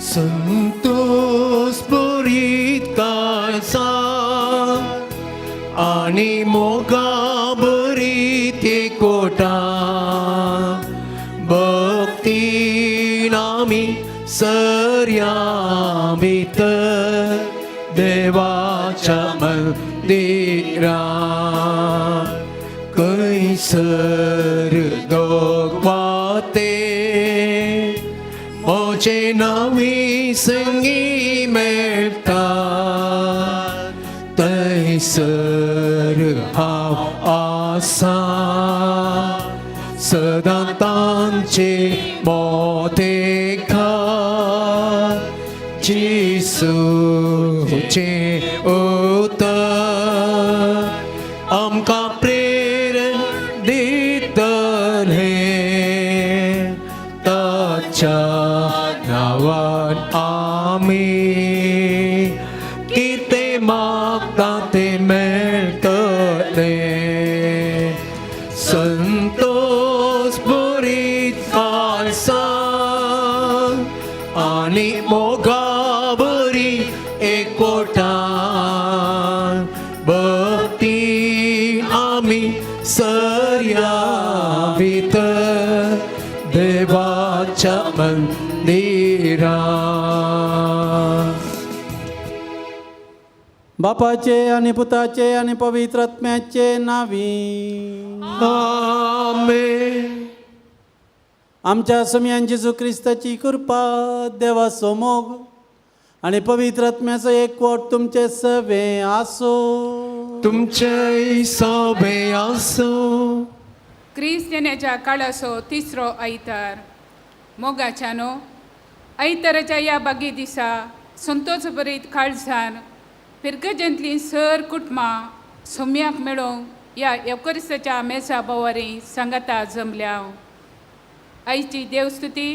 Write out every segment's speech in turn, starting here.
संतोष बरीत काळसा आणि मोगा बरीत कोटा भक्ती नामी सर्या भितर देवाच्या मंदिरात कैसर दोगवाते मोचे नवी संगी मेळतात तैसर हांव आसा सदां तांचे मोतेकार जिसूचे उतर आमकां प्रेरण दितले ताच्या नांवान आमी कितें मागता तें मेळटलें संतोष बरीत काळसा आनी मोगा बरी एकोठान भक्ती आमी सर्या भितर देवाच्या मंदिरात बापाचे आणि पुताचे आणि पवित्र आत्म्याचे नावी आमेन. आमच्या समियान जेजू ख्रिस्ताची कृपा देवाचो मोग आणि पवित्र आत्म्याचो एकवट तुमचे सवे आसो तुमचे सोबे आसो. क्रिस्तानाच्या काळाचो तिसरो आयतार मोगाच्यानो आयताराच्या या बागे दिसा संतोष बरीत काळजान पिरगजंतली सर कुटुंबां सोम्याक मेळोवंक या एवकरिस्ताच्या मेजा बोवारी सांगाता जमल्या. आयची देवस्तुती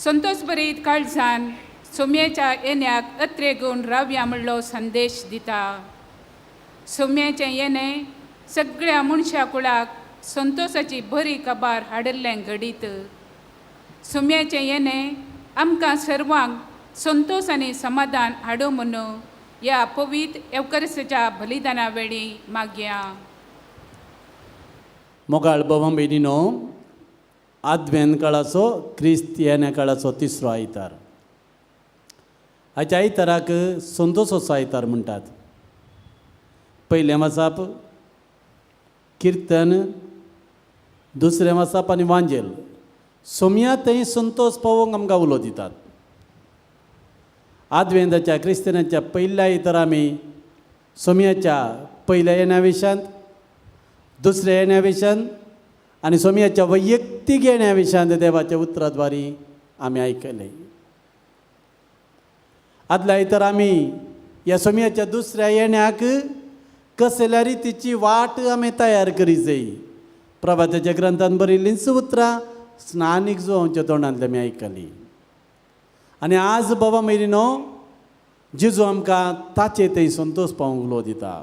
संतोष बरीत काळजान सोम्याच्या येण्याक अत्रे घेवन रावया म्हणलो संदेश दिता. सोम्याचें येणें सगळ्या मनशा कुळाक संतोषाची बरी खबर हाडिल्लें घडीत. सोम्याचें येणें आमकां सर्वांक संतोष आनी समाधान हाडूं म्हणून या पवित्र एवकरिस्ताच्या बलिदाना वेळी मागया. मोगाळ बाबा भयणीनो, आदवेन काळाचो क्रिस्त येण्या काळाचो तिसरो आयतार. हाच्या आयताराक संतोषाचो आयतार म्हणटात. पयलें वाचाप किर्तन, दुसरें वाचाप आनी वांजेल सोम्या थंय संतोष पावोवंक आमकां उलो दितात. आदवेंदाच्या क्रिस्तानाच्या पयल्या आयतार आमी सोम्याच्या पयल्या येण्या विशांत, दुसऱ्या येण्या विशांत आनी सोम्याच्या वैयक्तीक येण्या विशांत देवाच्या उतराद्वारी आमी आयकलें. आदल्या आयतार आमी ह्या सोम्याच्या दुसऱ्या येण्याक कसल्या रितीची वाट आमी तयार करी जाय. प्रभाताच्या ग्रंथान बरयल्लींच उतरां स्नानीक जुवांच्या तोंडांतली आमी आयकली. आनी आज बाबा मेरीनो जेजू आमकां ताचे थंय संतोष पावंक उलो दिता.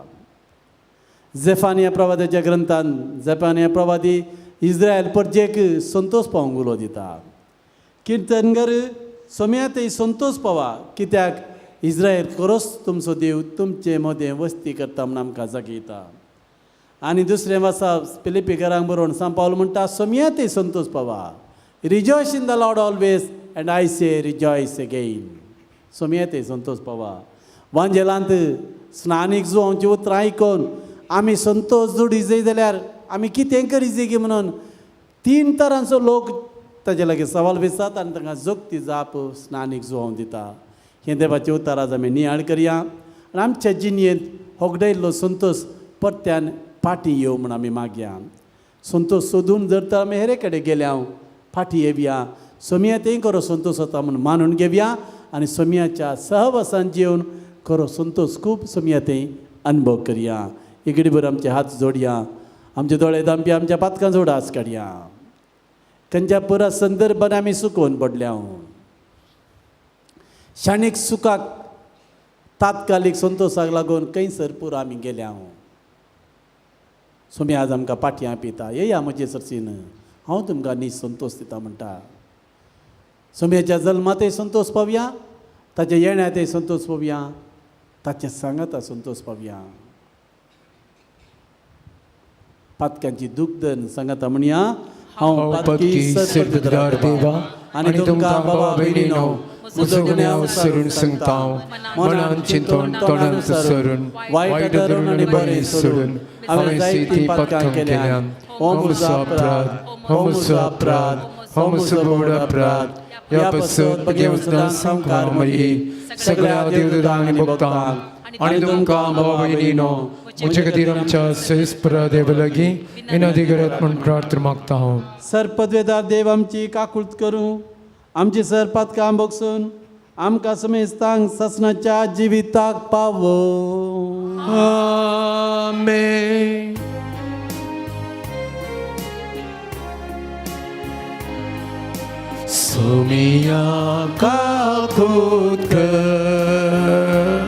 जेफानिया प्रवादाच्या ग्रंथान जेफानिया प्रवादी इस्रायल परजेक संतोष पावंक उलो दिता. किर्तनगर सोम्या थंय संतोष पावा, कित्याक इस्रायल खरोच तुमचो देव तुमचे मदें वस्ती करता म्हूण आमकां जागयता. आनी दुसरें वाचा फिलिपिकारांक बरोवन सांत पावल म्हणटा सोम्या थंय संतोष पावा. Rejoice in the Lord always and I say rejoice again. सोम्या थंय संतोष पावा. वांजेलांत स्नानीक जुवांची उतरां आयकून आमी संतोष जोडी जाय जाल्यार आमी कितें करी जाय गे म्हणून 3 तरांचो लोक ताजे लागीं सवाल विचारतात आनी तांकां जोगती जाप स्नानीक जुवांव दिता. हें देवाचें उतर आज आमी नियाळ करया आनी आमच्या जिणेंत होगडायल्लो संतोष परत्यान फाटी येवं म्हूण आमी मागया. संतोष सोदून जर तर आमी हेरे कडेन गेल्या फाटी येवया. सोम्या थंय खरो संतोष जाता म्हूण मानून घेवया आनी सोम्याच्या सहवासान जेवन खरो संतोष खूब सोम्या थंय अनुभव करया. एक घडीभर आमचे हात जोडया, आमचे दोळे धांपी आमच्या पातकां जोडा आस काडया. खंयच्या पुरा संदर्भान आमी सुकोवन पडल्या. क्षणीक सुखाक तात्कालीक संतोषाक लागून खंयसर पुरो आमी गेल्या. सोम्या आज आमकां पाटयां पिता. येया म्हजे सरसीन, हांव तुमकां न्ही संतोष दिता म्हणटा. सोम्याच्या जल्मांतय संतोष पावया ताचे येण्यात संतोष पावया, ताचे सांगात संतोष पावया. पातक्यांची दुग्धन सांगात म्हणया, हांव पत्की सिरदार देवा आनी तुमकां भावा भयणीनो म्हजो गुन्यांव सरून सांगता. मनान चिंतून तोंडान सरून वायट धरून आनी बरें सोडून हांवें जायतीं पातकां केल्यान हो म्हजो अपराध, हो म्हजो अपराध, हो म्हजो व्हड अपराध. ह्या पसत देवसुदां संवकार मरी सगळ्या देवदूतांक आनी भक्तांक आनी तुमकां भावा भयणीनो म्हजे खातीर आमच्या सैस्परा देवा लागीं विनोदी म्हण प्रार्थना मागता हांव. सर पदवेदार देव आमची काकूळट करूं, आमची सर पातकां बगसून आमकां समेस्तांक ससनाच्या जिविताक पावो. आमेन. सोमिया काकूळट कर,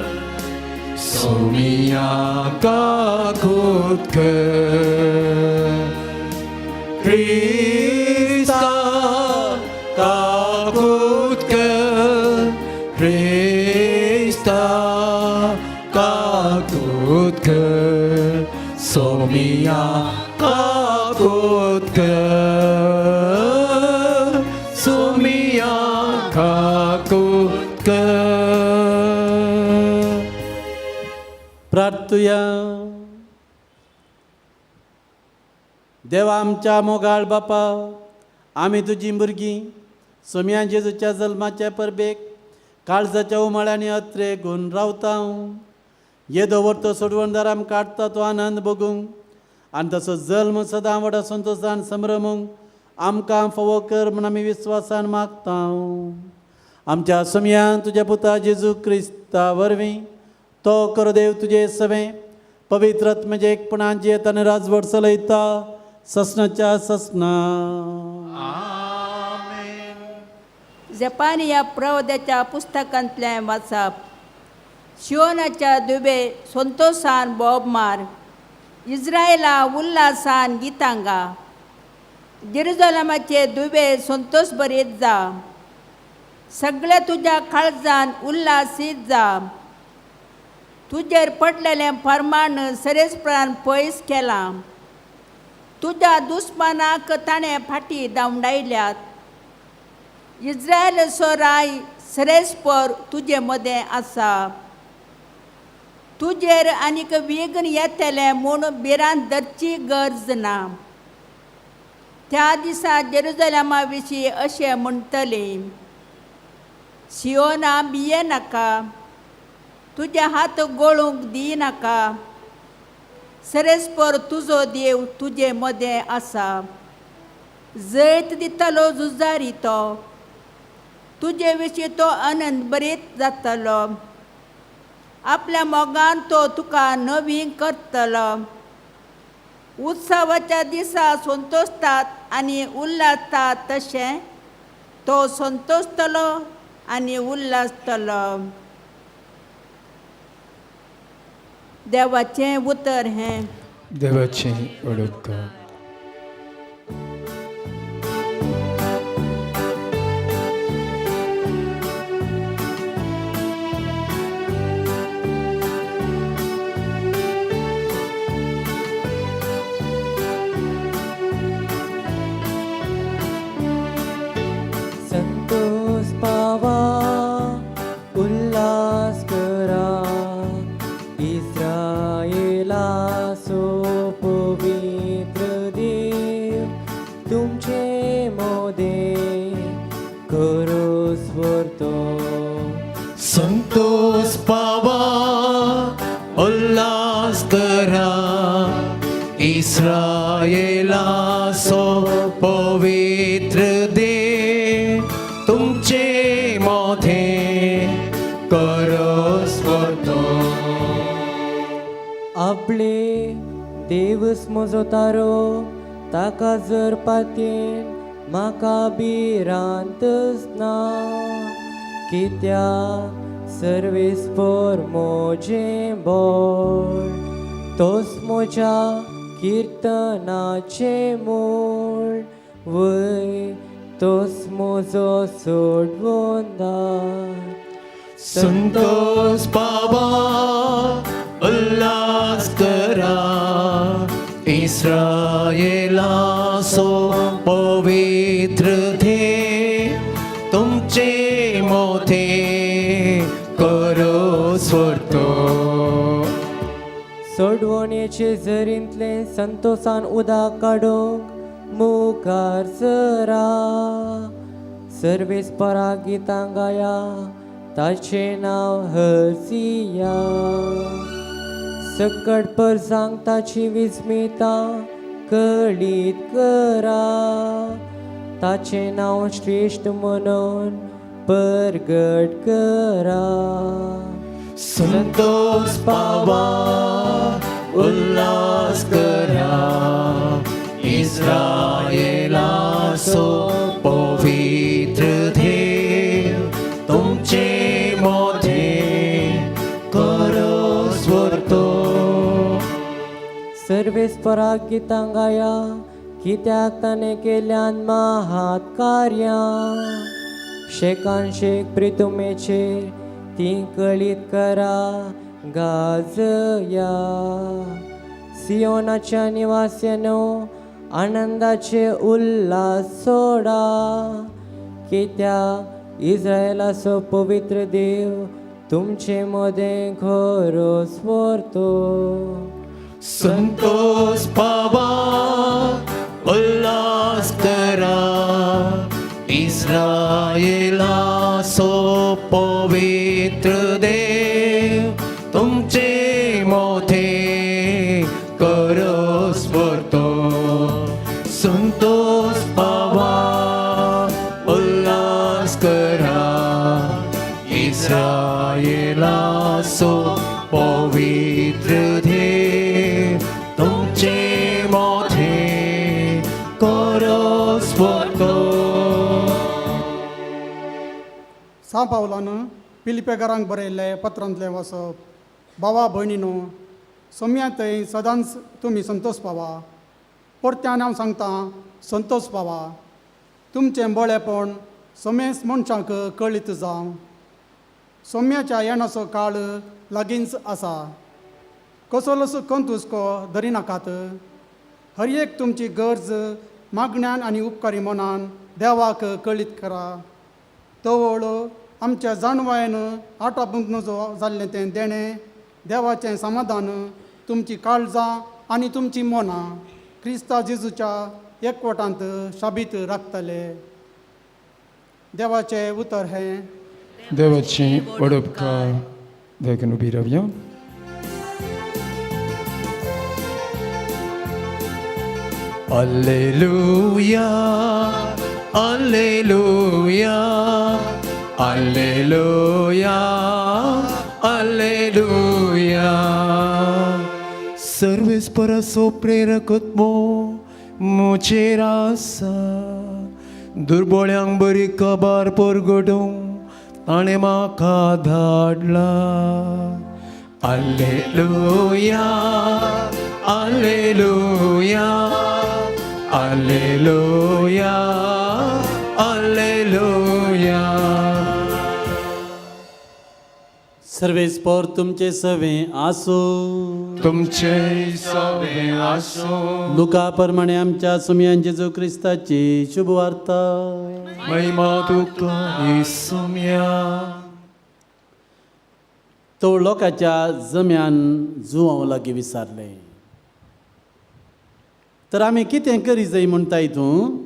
सोमिया काकूळट कर. Krista काकूळट कर, Krista काकूळट कर. सोमिया काकूळट कर, सोमिया काकूळट कर. प्रार्थुया. देवा आमच्या मोगाळ बापा, आमी तुजी भुरगीं सोम्या जेजूच्या जल्माच्या परबेक काळजाच्या उमाळ्यांनी अत्रे घेवन रावता. येदो व्हरतो सोडवणदार आमकां काडटा तो आनंद भोगूंक आनी तसो जल्म सदां व्हडा संतोशान संभ्रमूंक आमकां फोव कर म्हूण आमी विस्वासान मागता. आमच्या सोम्यान तुज्या पुता जेजू क्रिस्ता वरवीं तो कर देव तुजे सवें पवित्र आत्म्याचे एकपणान जियेत आनी राजवट चलयता ससनाच्या ससना. जपानिया प्रवद्याच्या पुस्तकांतल्यान वाचप. शियोनाच्या दुबे संतोशान बोब मार, इस्रायेला उल्हासान गितां गा. जेरुजलेमाचे दुबे संतोश भरीत जा, सगळे तुज्या काळजान उल्हासीत जा. तुजेर पडलेलें फर्माण सरेस्परान पयस केलां. तुज्या दुस्मानाक ताणें फाटीं धांवडायल्यात. इस्रायेलाचो राय सरेस्पर तुजे मदें आसा. तुजेर आनीक विघ्न येतलें म्हूण भिरांत धरची गरज ना. त्या दिसा जेरुजलेमा विशीं अशें म्हणटलीं, सियोना भियेनाका, तुजे हात गळूंक दिनाका. सरेस्पर तुजो देव तुजे मदें आसा. जैत दितलो झुजारी तो, तुजे विशीं तो आनंद भरीत जातलो. आपल्या मोगान तो तुका नवीन करतलो. उत्सवाच्या दिसा संतोशतात आनी उल्हासतात तशें तो संतोशतलो आनी उल्हासतलो. देवाचें उतर हें. देवाचें उलोवप. संतोष पावा, उल्हास करा, इस्रायेला सो पवित्र देव तुमचे मोदे करो स्वर्तो. संतोष पावा, उल्हास करा, इस्रायेला सो पवित्र देव तुमचे मोठे करो स्वर्तो. आपले देवस म्हजो तारो, ताका जर पातेन म्हाका भिरांतच ना. कित्याक सर्वेस्पर मोजें बोळ, तोच म्हज्या किर्तनाचें मूळ. वय तोच म्हजो सोडवोंदार. संतोष पावा उल्हास करा इस्रायेला सो पवित्र थे तुमचे मोठे करो स्वर्तो सोडवणेचे झरींतले संतोषान उदक काडूंक मुखार सरा सर्वेस्परा गितां गाया ताचे नांव हर्सिया सकट परसांक ताची विस्मिता कळीत करा ताचे नांव श्रेष्ठ म्हणून परगट करा संतोष पावा उल्हास करा इस्रायेला सो पवित्र देव तुमचे मोठे करो स्वर्तो सर्वेस्पराक गितां गाया कित्याक ताणें केल्यान महात कार्यां शेकान शेक प्रितुमेचेर ती कळीत करा गाजया सियोनाच्या निवास्यानो आनंदाचे उल्हास सोडा कित्याक इस्रायेलाचो पवित्र देव तुमचे मोदें खरो स्वर्तो संतोष पावा उल्हास करा इस्रायेला सो पवित्र देव तुमचे मोठे करो स्वर्तो संतोष पावा उल्हास करा इस्रायेला सो पवित्र देव तुमचे मोठे करो स्वर्तो सांत पावलान पिलिपेकारांक बरयल्लें पत्रांतलें वचप भावा भयणीनो सोम्या थंय सदांच तुमी संतोष पावा परत्यान हांव सांगतां संतोष पावा तुमचें बळेपण सोमेस मनशांक कळीत जावं सोम्याच्या येणाचो काळ लागींच आसा कसलोच कंतुस्को धरिनाकात हर एक तुमची गरज मागण्यान आनी उपकारी मनान देवाक कळीत करा तवळ आमच्या जाणवायेन आटापंत जाल्लें तें देणें देवाचें समाधान तुमची काळजां आनी तुमची मनां क्रिस्ता जेजूच्या एकवटांत शाबीत राखतले देवाचें उतर हें देवाची वडपकार देखून उबी रावया Alleluia, Alleluia, Alleluia, Alleluia. सर्वेस्परा सो प्रेरकत्मो मुचेर आसा दुर्बळ्यांक बरी खबर परगटूंक ताणें म्हाका धाडला Alleluia, Alleluia, Alleluia, Alleluia. सर्वेस्पर तुमचे सवे आसो तुमचे सवे आसो लुका प्रमाणे आमच्या सुमयान जेजू क्रिस्ताची शुभ वार्ता महिमा तुका येसुम्या तो लोकांच्या जम्यान जुवांव लागीं विचारले तर आमी कितें करी जाय म्हणटा हितून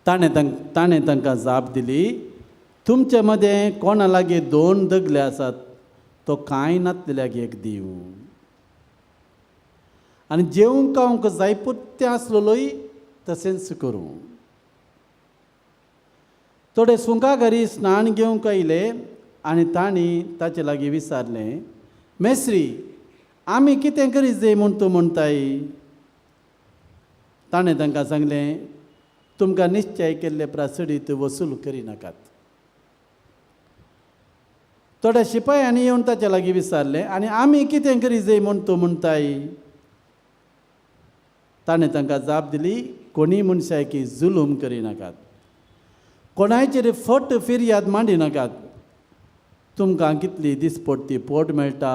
ताणें तांकां जाप दिली तुमचे मदें कोणा लागीं 2 दगले आसात तो कांय नातलेल्याक एक दिव आनी जेवंक खावंक जाय पुत्तें आसलोय तशेंच करूं थोडे सुंका घरी स्नान घेवंक आयले आनी तांणी ताचे लागीं विचारलें मेस्त्री आमी कितें करी जाय म्हूण तूं म्हणटाय ताणें तांकां सांगलें तुमकां निश्चय केल्ले प्रासडीत वसूल करिनाकात थोड्या शिपायांनी येवन ताचे लागीं विचारलें आनी आमी कितें करी जाय म्हूण तूं म्हणटाय ताणें तांकां जाप दिली कोणी मनशाकी जुलूम करिनाकात कोणाचेर फट फिर्याद मांडिनाकात तुमकां कितली दिसपट्टी पोट मेळटा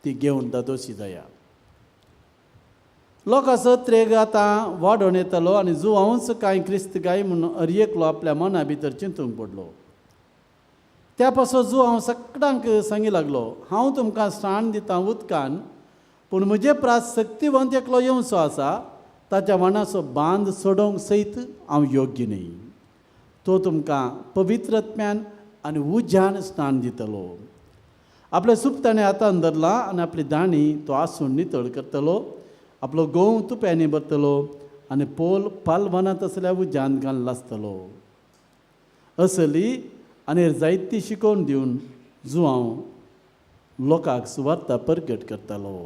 ती घेवन दोशी जाया. लोकांचो त्रेग आतां वाडोवन येतलो आनी जुवांच कांय क्रिस्तगाय म्हणून एकलो आपल्या मना भितर चिंतूंक पडलो. त्या पासून जुवांव सगळ्यांक सांगी लागलो, हांव तुमकां स्नान दितां उदकान, पूण म्हजे प्रास सक्तिवंत एकलो येवचो आसा, ताच्या वांगडाचो बांद सोडोवंक सयत हांव योग्य न्ही. तो तुमकां पवित्रत्म्यान आनी उज्यान स्नान दितलो. आपले सूप ताणें हातान धरलां आनी आपली दाणी तो आसून नितळ करतलो. आपलो गोव तुप्यांनी भरतलो आनी पोल पालवनांत असल्या उज्यान घालून आसतलो. असली आनी जायती शिकोवन दिवन जुवांव लोकांक सुवार्ता परगट करतलो.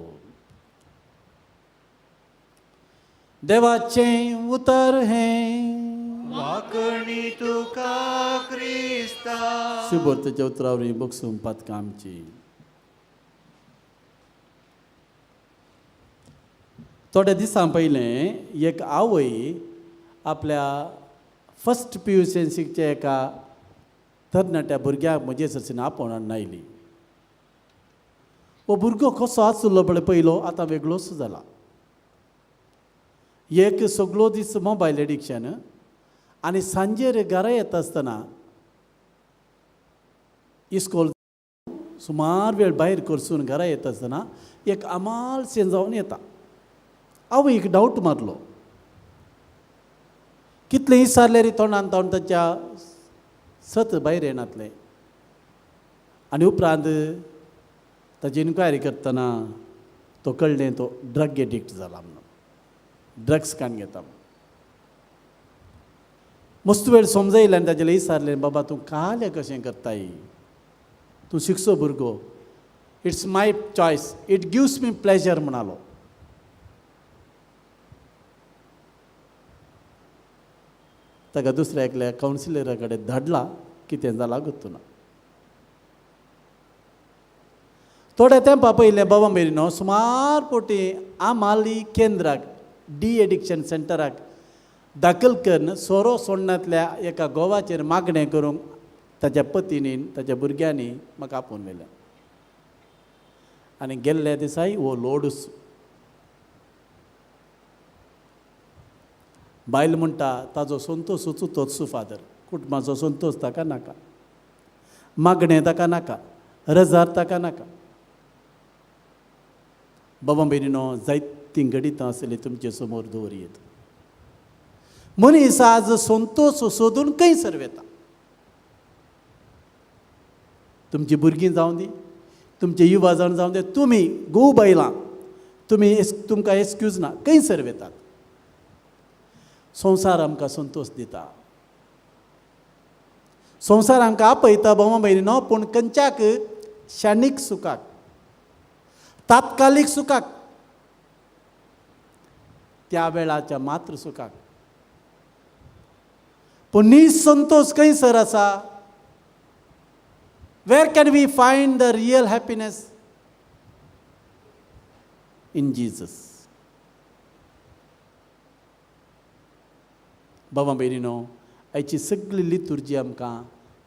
देवाचें उतर हें वाकणी तुका क्रिस्ता. शुभोर्तेच्या उतरावरी बगसून पातकां आमची. थोड्या दिसां पयलें एक आवय आपल्या फस्ट PUCच्या एका तरणाट्या भुरग्याक म्हजे सरसीन आपोवन हाडून आयली. हो भुरगो कसो आसलो पयलो आतां वेगळोच जाला. एक सगळो दीस मोबायल एडिक्शन आनी सांजेर घरा येता आसतना इस्कोल सुमार वेळ भायर करसून घरा येता आसतना एक आमालशें जावन येता. आवयक डावट मारलो. कितले विचारले रे तोंडान तोंड ताच्या सत भायर येनातलें. आनी उपरांत ताची इन्क्वायरी करतना तो कळ्ळें तो ड्रग एडिक्ट जाला म्हणून, ड्रग्स काण घेता. मस्त वेळ समजयलें आनी ताजेले विचारलें, बाबा तूं काले कशें करताय, तूं शिकचो भुरगो, it's my choice, it gives me pleasure म्हणालो. ताका दुसऱ्या एकल्या कावन्सिलरा कडेन धाडला, कितें जालां गुर्तुना. थोड्या तेंपा पयलें बाबा मेरिनो सुमार पोटी आमाली केंद्राक डी एडिक्शन सेंटराक दाखल करून सोरो सोडण्यातल्या एका गोवाचेर मागणें करूंक ताच्या पत्नीन ताच्या भुरग्यांनी म्हाका आपोवन व्हेलें. आनी गेल्ल्या दिसाय हो लोडूस. बायल म्हणटा ताजो संतोषूच तोच फादर, कुटुंबाचो संतोष ताका नाका, मागणें ताका नाका, रजार ताका नाका. बाबा भयणीनो, जायतीं गणितां आसलीं तुमचे समोर दवरयेत. मनीस आज संतोष सोदून खंयसर वेता. तुमची भुरगीं जावं दी, तुमचे युवा जावं दी, तुमी घोव बायलां तुमकां एक्सक्यूज ना, खंयसर वेतात. संवसार आमकां संतोष दिता, संवसार आमकां आपयता बाबा भयणीनो, पूण खंयच्याक क्षणीक सुखाक, तात्कालीक सुखाक, त्या वेळाच्या मात्र सुखाक. पूण निसंतोष खंयसर आसा? Where can we find the real happiness? In Jesus. बाबा भयणीनो, आयची सगळी लितुर्जी आमकां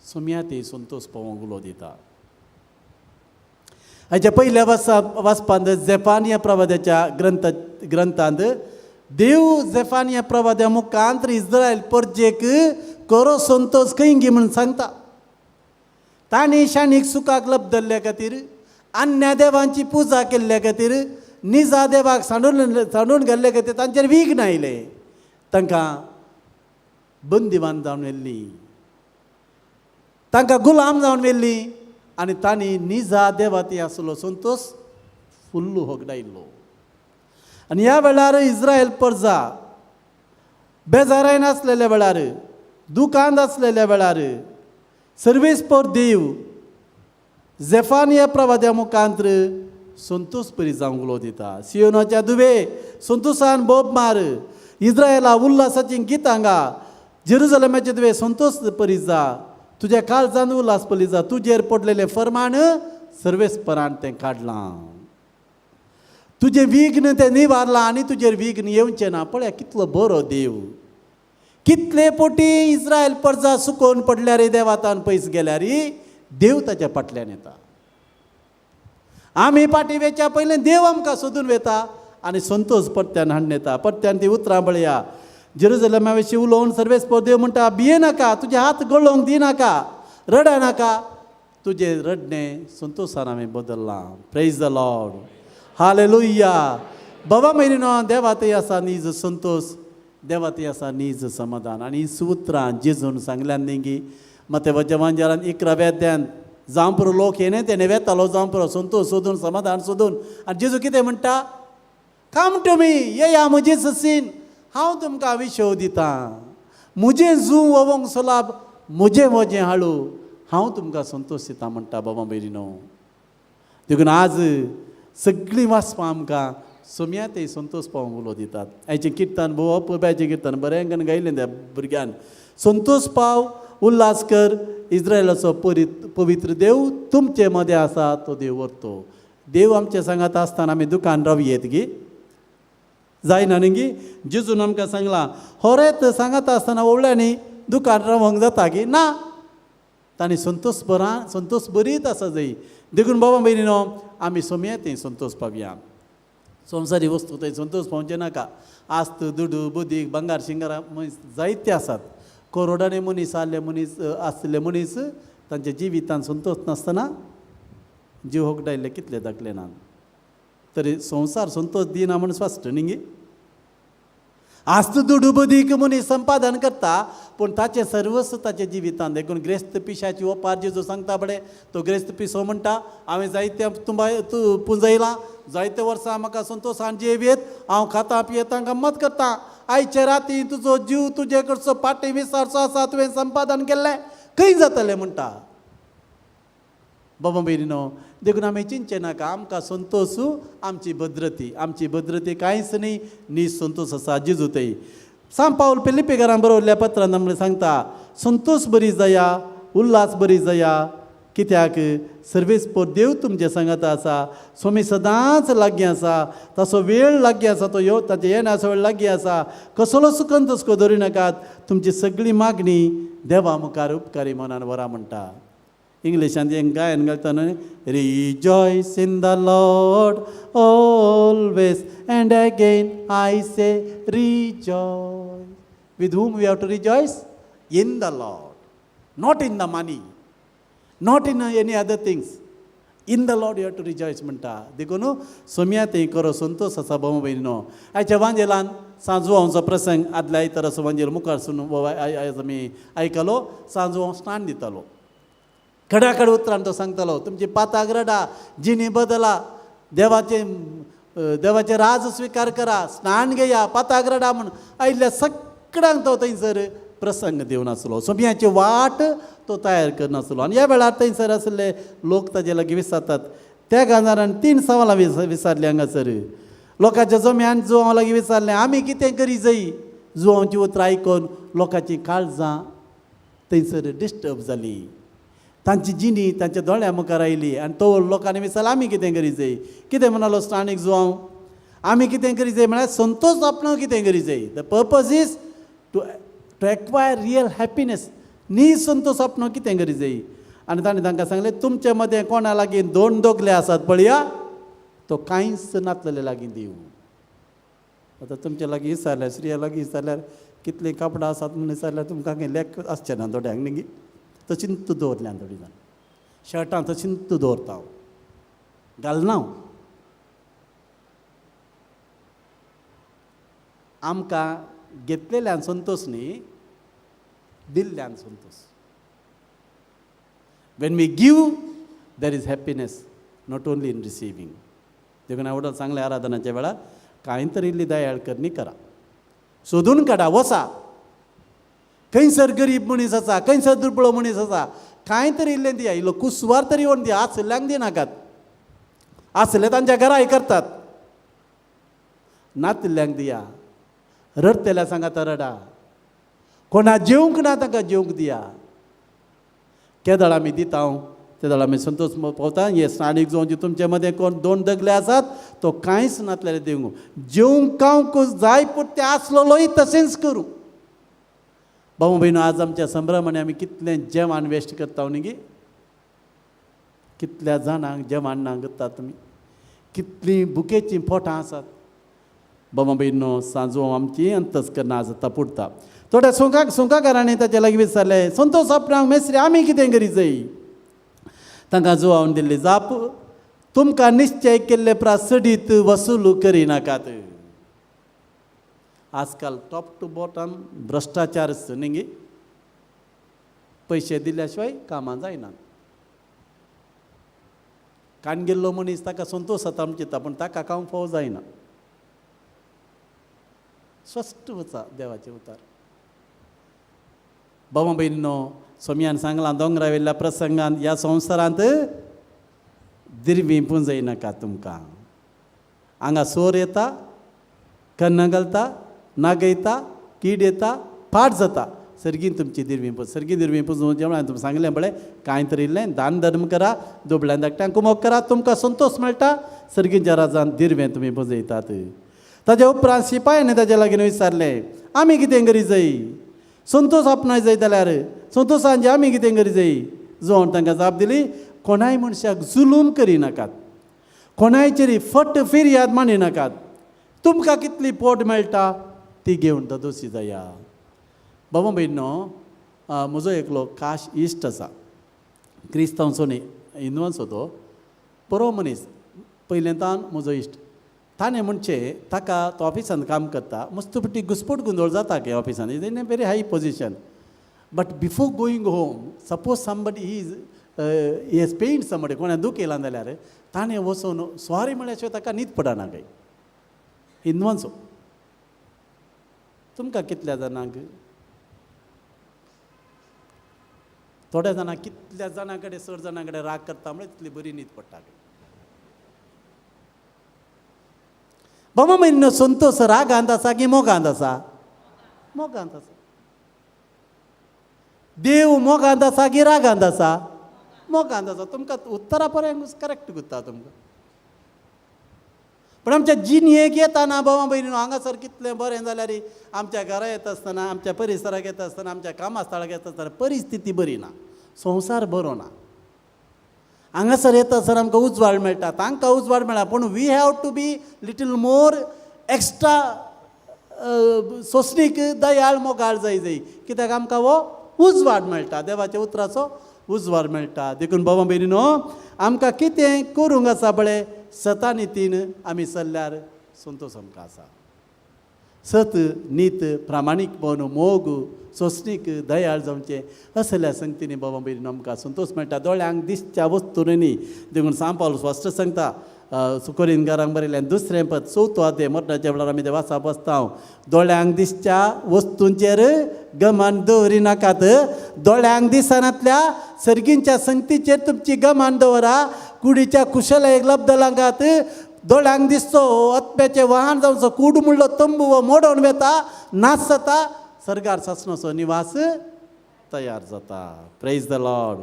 सुम्यात संतोष पावोवंक उलो दिता. हाच्या पयल्या वाचपांत झेफानिया प्रवाद्याच्या ग्रंथांत देव झेफानिया प्रवाद्या मुखांत इस्रायल परजेक खरो संतोष खंय गी म्हणून सांगता. तांणी शाणीक सुखाक लब धरल्या खातीर, अन्य देवांची पुजा केल्ल्या खातीर, निजा देवाक सांडून घाल्ल्या खातीर तांचेर विघ्न आयले. तांकां बंदिवान जावन व्हेल्लीं, तांकां गुलाम जावन व्हेल्लीं आनी तांणी निजा देवाती आसलो संतोष फुल्लू होगडायल्लो. आनी ह्या वेळार इस्रायल परजा बेजारायन आसलेल्या वेळार, दुकांत आसलेल्या वेळार सर्वेस पर देव झेफानिया प्रवाद्या मुखांत्र संतोष बरी जावंक उलो दिता. सियोनाच्या दुवे संतोषान बोब मार, इस्रायला उल्हासाची गितां गा, जेरुसलेमाचे तुवें संतोष परी जा, तुज्या काळजान उल्हास परी जा, तुजेर पडलेलें फर्माण सर्वेस्परान तें काडलां, तुजें विघ्न तें निवारलां आनी तुजेर विघ्न येवचें ना. पळया कितलो बरो देव. कितले पोटी इस्रायल परजा सुकोवन पडल्यार देवातान पयस गेल्यार देव ताच्या फाटल्यान येता. आमी पाटी वेच्या पयलें देव आमकां सोदून वेता आनी संतोश परत्यान हाडून येता. परत्यान ती उतरां बळया जेरुसलेमा विशीं उलोवन सर्वेस्पर देव म्हणटा, भिये नाका, तुजे हात गळोवंक दिनाका, रडा नाका, तुजे रडणें संतोशान हांवें बदल्लां. Praise the Lord, hallelujah. बाबा मेरिनो देवातय आसा नीज संतोष, देवातय आसा नीज समाधान. आनी ही सुत्रां जेजून सांगल्यान न्ही मत्तेवाच्या एवांजेलांत 11व्या अध्यायान जावं पुरो लोक येणे तेणे वेतालो जावं पुरो संतोष सोदून समाधान सोदून. आनी जेजू कितें म्हणटा, कम टू मी, येया म्हजे ससीन, हांव तुमकां विशव दितां. म्हजें जू वोवंक सोलाब, म्हजें वजें हाडू, हांव तुमकां संतोश दितां म्हणटा बाबा मेरिनो. देखून आज सगळीं वाचपां आमकां सोम्यातय संतोष पावंक उलो दितात. आयचें किर्तन भोव पळोवपाचें किर्तन बरें गायलें त्या भुरग्यान. संतोष पाव, उल्हास कर, इस्रायलाचो पवित्र देव तुमचे मदें आसा तो देव व्हरतो. देव आमचे सांगात आसतना आमी दुकान रावयेत गी जायना न्ही गी. जेजून आमकां सांगलां होरेत सांगात आसतना वळ्यांनी दुकान रावंक जाता गी ना. तांणी संतोष बरीत आसा जाय. देखून बाबा मेरिनो आमी सोम्यातय संतोष पावया. संवसारी वस्तू थंय संतोष पावचे नाका. आस्त दुडू बुदीक भांगार शिंगार जायते आसात. करोडांनी मनीस आसले मनीस तांच्या जिवितांत संतोष नासतना जीव होगडायल्ले कितले दाखले ना. तरी संवसार संतोष दिना म्हूण स्पश्ट न्ही. आस्त दुडू बुदीक मनीस संपादन करता पूण ताचें सर्वस्व ताच्या जिवितांत. देखून ग्रेस्त पिशाची ओपार जेजू सांगता बडे तो ग्रेस्त पिसो म्हणटा, हांवें जायते पुंजयलां, जायते वर्सां म्हाका संतोशान जियेत, हांव खातां पियेतां गम्मत करतां. आयचे राती तुजो जीव तुजे कडचो पाटी विसारचो आसा, तुवें संपादन केल्लें खंय जातलें म्हणटा. बाबा मेरिनो देखून आमी चिंतचे नाका. आमकां संतोश आमची भद्रती कांयच न्ही. नीज संतोश आसा जेजू थंय. सांत पावल फिलिप्पीकारांक बरोवल्ल्या पत्रांत आमकां सांगता संतोष बरी जाया, उल्हास बरी जाया. कित्याक सर्वेस्पर देव तुमचे सांगात आसा, सोमी सदांच लागीं आसा, ताचो वेळ लागीं आसा, तो ताचे येण्याचो वेळ लागीं आसा. कसलो सुकंत हुस्को धरूं नाकात. तुमची सगळी मागणी देवा मुखार उपकारी मनान वरा म्हणटा. इंग्लिशांत एक गायन घालतना rejoice in the Lord always and again I say rejoice. With whom we have to rejoice? In the Lord, not in the money, not in any other things. In the Lord you have to rejoice म्हणटा. देखून सोम्यात खरो संतोष आसा भाव भयणीनो. आयच्या वांजेलान सांजवांचो प्रसंग आदल्या आयताराचो वांजेल मुखार आमी आयकलो. सांजवां स्नान दितालो. कडाकड उतरान तो सांगतालो तुमची पाताक रडा, जिणी बदला, देवाचे राज स्विकार करा, स्नान घेया, पाताक रडा म्हूण आयिल्ल्या सगळ्यांक तो थंयसर प्रसंग दिवन आसलो. सोम्याची वाट तो तयार करनासलो. आनी ह्या वेळार थंयसर आसले लोक ताजे लागीं विचारतात. त्या गांजारान 3 सवालां विचारलीं हांगासर. लोकांच्या जम्यान जुवां लागीं विचारलें आमी कितें करी जायी. जुवांची उतरां आयकून लोकांची काळजां थंयसर डिस्टर्ब जालीं. तांची जिणी तांच्या दोळ्या मुखार आयली. आनी तो लोकांनी विचारलें आमी कितें करी जाय. कितें म्हणलो स्थानीक जुवांव, आमी कितें करी जाय म्हळ्यार संतोष आपणाक कितें करी जाय. The purpose is to acquire real happiness. नी संतोष आपणाक कितें करी जाय. आनी ताणें तांकां सांगलें तुमचे मदें कोणा लागीं 2 दोगले आसात पळया, तो कांयच नासलेले लागीं दिवं. आतां तुमचे लागीं विचारल्यार स्त्रिया लागीं विचारल्यार कितलीं कापडां आसात म्हणून विचारल्यार तुमकां खंय लेख आसचें ना थोड्यांक न्ही. तशींच दवरल्यान थोडीं जाण शर्टां तशींच दवरता हांव, घालना हांव. आमकां घेतलेल्यान संतोष न्ही, दिल्ल्यान संतोष. When we give there is happiness, not only in receiving. देखून आवडत सांगलें आराधनाच्या वेळार कांय तरी इल्ली दयाळकरणी करा. सोदून काडा, वसा. खंयसर गरीब मनीस आसा, खंयसर दुर्बळ मनीस आसा, कांय तरी इल्लें दिया. इल्लो कुसवार तरी व्हरून दिया. आसल्यांक दिनाकात. आसले तांच्या घराय करतात. नातिल्ल्यांक दिया. रडतेल्या सांगात रडा. कोणा जेवंक ना तांकां जेवंक दिया. केदळ आमी दिता हांव, तेदळ आमी संतोष पावता. हे स्थानीक जावं तुमचे मदें कोण 2 दगले आसात तो कांयच नासलेले दिवंक. जेवंक खावंक जाय पुरतें आसलोय तशेंच करूं. भाऊ भयणो, आज आमच्या संभ्रमाणे आमी कितलें जेवण वेस्ट करता न्ही गे. कितल्या जाणांक जेवण नांगता तुमी, कितलीं बुकेचीं पोटां आसात. बाबा भयणो, सांजो आमची अंतस्करणां जाता पुरता. थोड्या सुंकाकारांनी ताचे लागीं विचारलें, संतोश आपणाक मेस्त्री आमी कितें करी जाय. तांकां जुवावन दिल्ली जाप, तुमकां निश्चय केल्ले प्रासडीत वसूल करिनाकात. आजकाल टॉप टू बॉटम भ्रश्टाचार न्ही गे. पयशे दिल्या शिवाय कामां जायना. काण गेल्लो मनीस ताका संतोश जाता म्हण चिंता, पूण ताका काम फावो जायना. स्पश्ट वचा देवाचे उतार. बाबा भयणीनो, सोम्यान सांगलां दोंगरा वयल्या प्रसंगांत ह्या संवसारांत दिरवी पुंजय नाका तुमकां. हांगा सोर येता, कन्न घालता, नाग येता, कीड येता, पाट जाता. सर्गीन तुमची दिरवी पुंज. सर्गी दिरवी पुंजून जेवण हांवें तुमकां सांगलें पळय, कांय तरी इल्लें दान धर्म करा, दोबळ्या धाकट्यांक कुमोग करा, तुमकां संतोश मेळटा. सर्गीच्या राजांत दिरवें तुमी पुंजयतात. ताच्या उपरांत शिपायान ताचे लागीं विचारलें, आमी कितें करी जाय. संतोश आपणाय जाय जाल्यार संतोशांचे आमी कितें करी जाय. जोण तांकां जाप दिली, कोणाय मनशाक जुलूम करिनाकात, कोणायचेरी फट फिर्याद मांडिनाकात. तुमकां कितली पोट मेळटा ती घेवन दोशी जाया. बाबा भयणो, म्हजो एकलो खास इश्ट आसा. क्रिस्तांवचो न्ही, हिंदुवांचो तो. बरो मनीस, पयलेंतान म्हजो इश्ट. ताणें म्हणचे ताका तो ऑफिसान काम करता, मस्तपटी घुसपट गुंदोळ जाता की ऑफिसान. Is in a very high position. But before going home, suppose somebody he has pained somebody, कोणें दूख येयलां जाल्यार ताणें वचून स्वारी म्हळ्या शिवाय ताका न्हीद पडना काय. हिंदुवांचो. तुमकां कितल्या जाणांक, थोड्या जाणांक कितल्या जाणां कडेन 6 जाणां कडेन राग करता म्हळ्यार तितली बरी न्हीद पडटा. बाबा भयणीनो, संतोश रागांत आसा की मोगांत आसा. मोगांत आसा. देव मोगांत आसा की रागांत आसा. मोगांत आसा. तुमकां उत्तरा पर्यंत करेक्ट गुत्ता तुमकां. पण आमच्या जिणयेक येताना बाबा भयणीनो, हांगासर कितलें बरें जाल्यार आमच्या घरा येता आसतना, आमच्या परिसराक येता आसतना, आमच्या कामा स्थळाक येता आसतना परिस्थिती बरी ना, संवसार बरो ना. हांगासर येता सर आमकां उजवाड मेळटा, तांकां उजवाड मेळटा, पूण we have to be little more extra सोंसणीक दयाळ मोगाळ जाय. कित्याक आमकां हो उजवाड मेळटा, देवाच्या उतराचो उजवाड मेळटा. देखून बाबा भयणीनो, आमकां कितें करूंक आसा पळय, सतानितीन आमी चल्ल्यार संतोश आमकां आसा. सत, नीत, प्रामाणीकपण, मोग, सोंसणीक दयाळ जावचें असल्या संगतींनी बाबा भयणीनो आमकां संतोश मेळटा. दोळ्यांक दिसच्या वस्तूंनी. देखून सांग पावलो स्पश्ट सांगता, कोरिंथकारांक बरयलें 2 पद 4 अध्याय, मरणाच्या वेळार आमी देवाचा बसता. दोळ्यांक दिसच्या वस्तूंचेर गमान दवरिनाकात. दोळ्यांक दिसनातल्या सर्गींच्या संगतीचेर तुमची गमान दवरा. कुडीच्या कुशलायेक लब्ध लागात. दोळ्यांक दिसचो अत्प्याचें वाहन जावचो कूड म्हणलो तंबू वो मोडोवन वेता, नाश जाता, सर्गार सासणोचो निवास तयार जाता. Praise the Lord.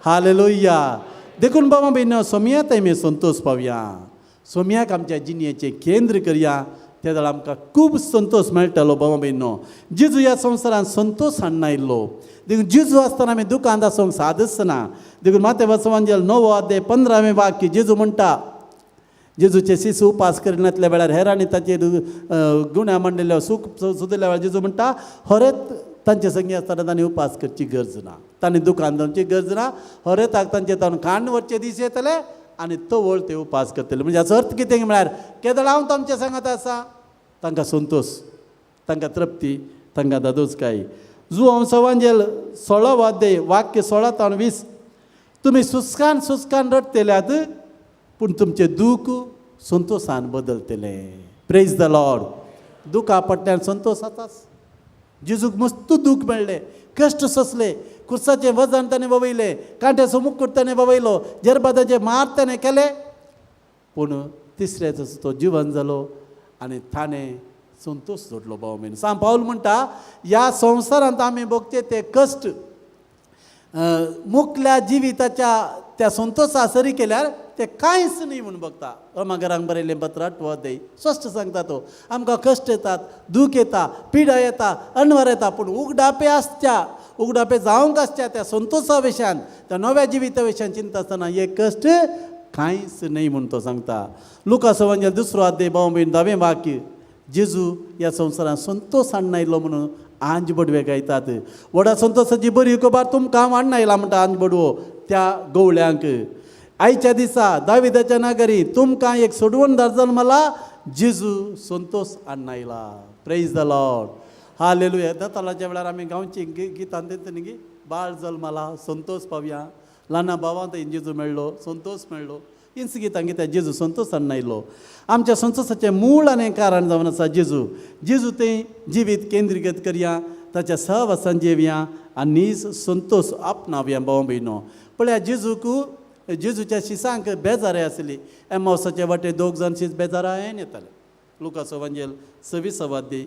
हालेलुया. देखून बाबा भयणीनो, सोमयात आमी संतोश पावया. सोमयाक आमच्या जिणयेचें केंद्र करया. त्या वेळार आमकां खूब संतोश मेळटलो. बाबा भयणीनो, जेजू ह्या संवसारांत संतोश हाडून आयिल्लो. देखून जेजू आसतना आमी दुखांत आसूंक सादच ना. देखून माथेव संवंजल 9 अध्याय 15वें वाक्य जेजू म्हणटा, जेजूचे शिशू उपास करिनातल्या वेळार हेरांनी ताचेर गुण्या मांडिल्ल्या सुदिल्ल्या वेळार जेजू म्हणटा, हरेत तांचे संगी आसतना तांणी उपास करची गरज ना, तांणी दुकान जावची गरज ना. हरेताक तांचे तावन खाण वरचे दीस येतले आनी तवळ ते उपास करतले. म्हणजे हाचो अर्थ कितें म्हळ्यार, केदळ हांव तांचे सांगात आसा, तांकां संतोष, तांकां तृप्ती, तांकां दादोचकाय. जुवांव संवंजल 16 अध्याय वाक्य 16 ते 20, तुमी सुस्कान सुस्कान रडतल्यात, पूण तुमचें दूख संतोशान बदलतलें. Praise the Lord. दुखा पडट्यान संतोश जाताच. जेजूक मस्त दूख मेळ्ळें, कश्ट सोंसले, कुर्साचें वजन ताणें ववयलें, कांट्याचो मुकूट ताणें ववयलो, जरबादाचे मार ताणें केले, पूण तिसऱ्या दिसा तो जिवन जालो आनी ताणें संतोष जोडलो. बाबा भयणीनो, सांग पावल म्हणटा, ह्या संवसारांत आमी भोगचे ते कश्ट मुखल्या जिविताच्या त्या संतोषा सरी केल्यार ते कांयच न्ही म्हणून बघता. रोमाकारांक बरयलें पत्र 8 अध्याय स्पश्ट सांगता तो, आमकां कश्ट येतात, दूख येता, पिडा येता, अनवर येता, पूण उगडापे आसच्या उगडापे जावंक आसच्या त्या संतोषा विशयान त्या नव्या जिविता विशयान चिंता आसतना हे कश्ट कांयच नाही म्हणून तो सांगता. लुका सवंजल 2 अध्याय 22 वाक्य जेजू ह्या संवसारांत संतोष हाडून आयलो म्हणून आंज बडवे गायतात. व्हडा संतोषाची बरी खबर तुमकां हाडून आयला म्हणटा आंज बडवो त्या गवळ्यांक. आयच्या दिसा दाविदाच्या नागरी तुमकां एक सोडवणदार जल्मला जेजू संतोष हाडून आयला. Praise the Lord. हालेलुया. दातालाच्या वेळार आमी गांवची गितां देता न्ही बाळ जल्मला संतोष पावया. ल्हाना भावांत जेजू मेळ्ळो संतोष मेळ्ळो. हिंच गितां कित्याक जेजू संतोष हाडून आयलो. आमच्या संतोषाचें मूळ आनी कारण जावन आसा जेजू. जेजू तें जिवीत केंद्रीकृत करया ताच्या सहवासान जिवया आनी नीज संतोष आपणावया भाव भयणो. पळया जेजूच्या शिसांक बेजारी आसली. एमावसाचे वाटे 2 जाण शीस बेजारायेन येताले. लुका सवंजल 26 अध्याय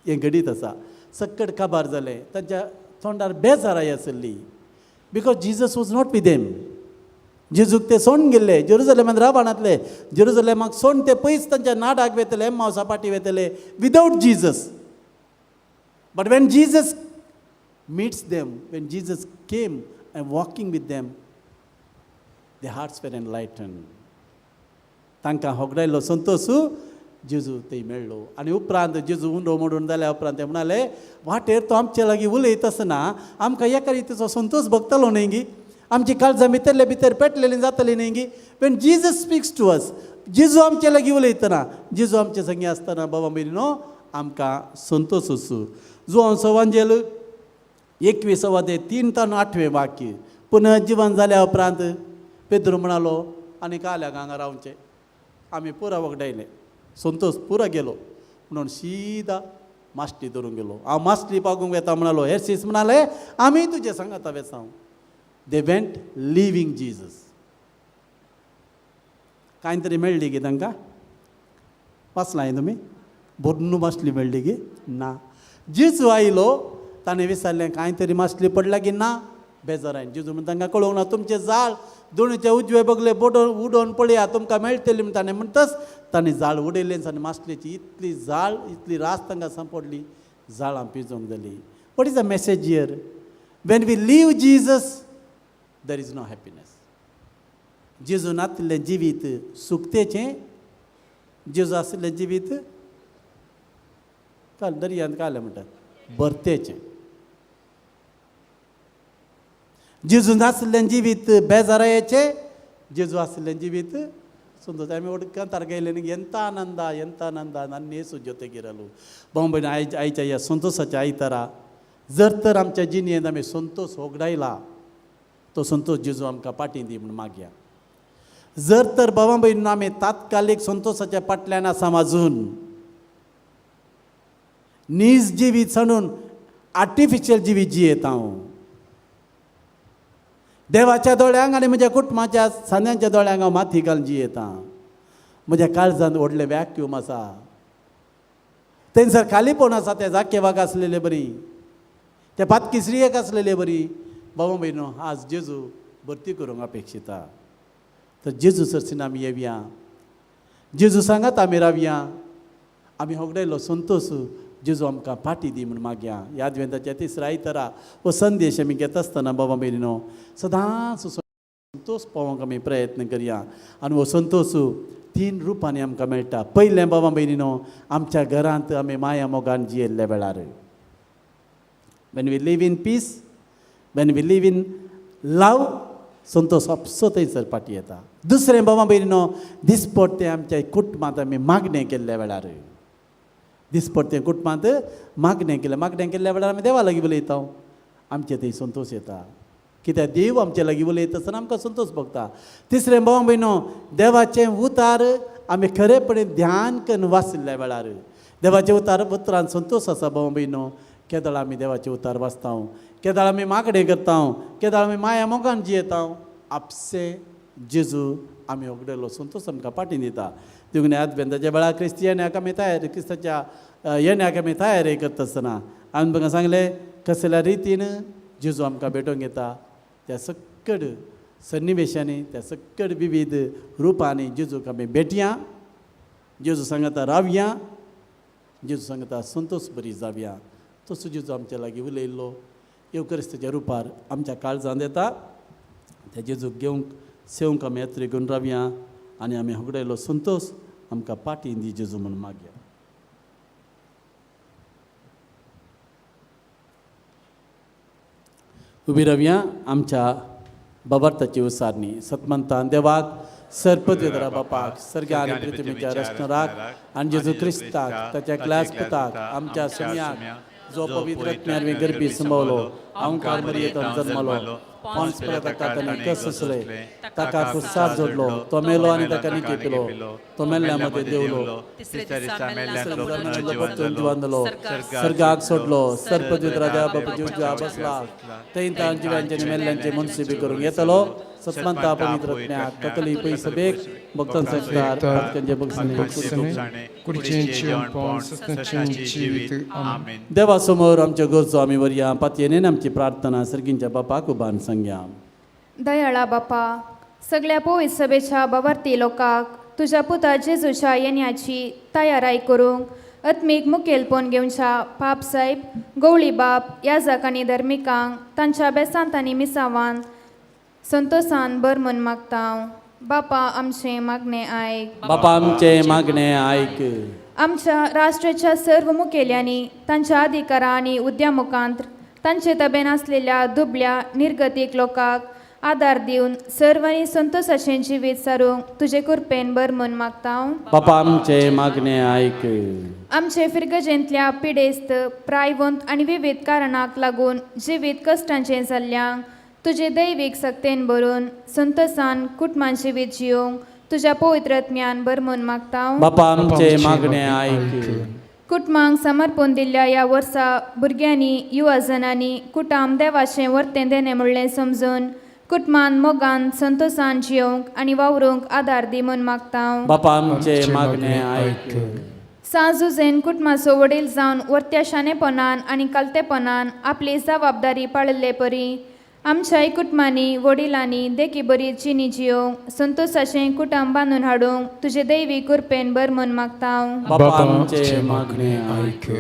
हें घडीत आसा. सक्कड काबार जालें तांच्या तोंडार बेजाराय आसली. Because Jesus was not with them. जेजूक ते सोडून गेल्ले जेरुसलेमान राबाणातले. जेरुसलेमाक सोडून ते पयस तांच्या नाडाक वेतले एमावसा पाटी वेतले without Jesus. But when Jesus meets them, when Jesus came and walking with them, their hearts were enlightened. तांकां होगडायलो संतोष जेजू थंय मेळ्ळो. आनी उपरांत जेजू उंडो मोडून जाल्या उपरांत ते म्हणाले वाटेर तो आमचे लागीं उलयत आसतना आमकां एका रितीचो संतोष भोगतालो न्ही गी. आमची काळजां भितरले भितर पेटलेली जातली न्ही गी. When Jesus speaks to us जेजू आमचे लागीं उलयतना जेजू आमचे संगी आसतना बाबा मेरीनो आमकां संतोष असू. जो सवांजेल 21 अध्याय 3 ते 8 वाक्य. पुनर्जीवन जाल्या उपरांत पेद्रू म्हणालो आनी काल्याक हांगा रावचें. आमी पुरा वगडायले संतोष पुरा गेलो म्हणून सीदा मास्टी धरून गेलो. हांव मास्टी पागूंक येता म्हणालो. हेर्सीस म्हणाले आमी तुजे सांगाता वेचांव. They went leaving Jesus. कांय तरी मेळ्ळी गे तांकां. वाचलां तुमी भरून मासली मेळ्ळी गे ना. जेजू आयलो ताणें विचारलें कांय तरी मासली पडला की ना. बेजारायन जेजू म्हण तांकां कळोवंक ना. तुमचें जाळ दोनीचे उजवे बगले उडोवन पळया तुमकां मेळटली म्हण ताणें म्हणटच ताणें जाळ उडयलें आनी मासलेची इतली जाळ इतली रास तांकां सांपडली जाळां पिजोवंक जाली. What is the message here? When we leave Jesus there is no happiness. जेजू नासलें जिवीत सुखतेचें. जेजू आसलें जिवीत काल दर्यांत कालें म्हणटात बरतेचें. जेजू नासलें जिवीत बेजारायेचें. जेजू आसलें जिवीत संतोष. आमी कांतार गेले न्ही ಎಂತ आनंद नान्ने सुजोतेगिरलो. बांबयन आयच्या ह्या संतोषाच्या आयतारा जर तर आमच्या जिणेंत आमी संतोष होगडायला तो संतोष जेजू आमकां पाटी दी म्हूण मागया. जर तर बाबा भयण आमी तात्कालीक संतोषाच्या फाटल्यान आसा माजून नीज जिवीत सांडून आर्टिफिशियल जिवीत जियेता हांव. देवाच्या दोळ्यांक आनी म्हज्या कुटुंबाच्या सान्यांच्या दोळ्यांक हांव माथी घालून जियेता. म्हज्या काळजांत व्हडलें वॅक्यूम आसा. थंयसर खालीपण आसा. ते जाकेवाक आसलेले बरी. ते पातकी स्त्रियेक आसलेले बरी. बाबा भयणो आज जेजू भरती करूंक अपेक्षिता. तर जेजू सरसीन आमी येवया. जेजू सांगात आमी रावया. आमी होगडायलो संतोष जेजू आमकां पाटी दी म्हूण मागया. यादवेंताच्या 3 आयतारा हो संदेश आमी घेता आसतना बाबा भयणीनो सदांच संतोष पावोवंक आमी प्रयत्न करया. आनी हो संतोष 3 रुपांनी आमकां मेळटा. पयलें बाबा भयणीनो आमच्या घरांत आमी माया मोगान जियेल्ल्या वेळार. When we live in peace, when we live in love, संतोष आपसो थंयसर पाटी येता. दुसरें बाबा भयणीनो दिसपट्टें आमच्या कुटुंबांत आमी मागणें केल्ल्या वेळार. दिसपट्टें कुटुंबांत मागणें केल्ल्या वेळार आमी देवा लागीं उलयता. आमचे थंय संतोष येता. कित्याक देव आमचे लागीं उलयता आसतना आमकां संतोष भोगता. तिसरें बाबा भयणो देवाचें उतार आमी खरेपणें ध्यान करून वाचल्या वेळार देवाचें उतरांत संतोष आसा. बाबा भयणो केदाळ आमी देवाचे उतार वाचता. केदाळ आमी मागणें करता. केदाळ आमी माया मोगान जियेता. आपसे जेजू आमी होगडयलो संतोष आमकां पाटी दिता. देखून आदवेंताच्या वेळार क्रिस्ती येण्याक आमी तयारी क्रिस्ताच्या येण्याक आमी तयारी करता आसतना आमी तुमकां सांगलें कसल्या रितीन जेजू आमकां भेटोवंक येता. त्या सक्कड सन्निवेशांनी त्या सक्कड विविध रुपांनी जेजूक आमी भेटया. जेजू सांगता रावया. जेजू सांगता संतोष बरी जावया. तसो जेजू आमच्या लागीं उलयल्लो. येवकरिस्ताच्या रुपार आमच्या काळजांत येता ते जेजूक घेवंक सेवंक आमी यात्रे घेवन रावया आनी आमी होगडयलो संतोश आमकां पाटी दी जेजू म्हूण मागया. उबी रावया आमच्या बाबार्थाची उसारणी सतमंतान देवाक सरपदरा बापाक सर्ग्या आनी पृथ्वीच्या रचणाराक आनी जेजू क्रिस्ताक ताच्या क्लास पुताक आमच्या समियाक जो पवित्र आत्म्यार गर्भी संभवलो ओंकार मरियेंतून जल्मलो पोंस पिलातानी कस असले ताका कुस्सार जोडलो तो मेलो आनी ताका निकेपिलो तो मेल्ल्या मध्ये देवलो जिवान जालो सर्गाक सोडलो सरपदरा देवा बापा जेव्हा बसला थंय तांच्या जिव्यांचे मेल्ल्यांचे मनसुबी करूंक येतलो सतमंता पवित्र आत्म्याक कतली पै सभेक भक्तां सरकार भक्तांचे बक्षिणे देवा समोर आमच्या गरजो आमी वरया पातयेन आमची प्रार्थना सर्गींच्या बापाक उबान सांगया. दयाळा बापा सगळ्या पवित्र सभेच्या बाबार्थी लोकांक तुझ्या पुता जेजूच्या येण्याची तयाराई करूंक आत्मीक मुखेलपण घेवच्या पाप साहेब गवळी बाप याजक आनी धर्मिकांक तांच्या बेसांत आनी मिसावान संतोषान बर म्हूण मागता. बापा आमचे मागणे आयक. बापा आमचे मागणे आयक. आमच्या राष्ट्राच्या सर्व मुखेल्यांनी तांच्या अधिकारा आनी उद्यमुखांत तांचे तबेन आसलेल्या दुबळ्या निर्गतीक लोकांक आदार दिवन सर्वांनी संतोषाचें जिवीत सारूंक तुजे कृपेन बर म्हूण मागता. बापा आमचे मागणे आयक. आमचे फिरगजेंतल्या पिडेस्त प्रायवंत आनी विविध कारणांक लागून जिवीत कश्टांचें जाल्ल्यांक तुजे दैवीक सक्तेन भरून संतोषान कुटुंबान जिवीत जियोंक तुज्या पवित्र आत्म्यान बर म्हूण मागता. बापा आमचे मागणे आयक. कुटुंबांक समर्पण दिल्ल्या ह्या वर्सा भुरग्यांनी युवाजनांनी कुटाम देवाचें वर्तें देणे म्हणलें समजून कुटुंबान मोगान संतोषान जियोंक आनी वावरूंक आदार दी म्हूण मागता. बापा आमचे मागणे आयक. साजुजेन कुटुंबाचो वडील जावन वर्त्या शाणेपणान आनी कालतेपणान आपली जबाबदारी पाळिल्ले परी आमच्याय कुटुंबांनी वडिलांनी देखी बरी जिणी जियोंक संतोषाचें कुटुंब बांदून हाडूंक तुजे दैवी कृपेन बर म्हूण मागता. बापा आमचे मागणे आयक.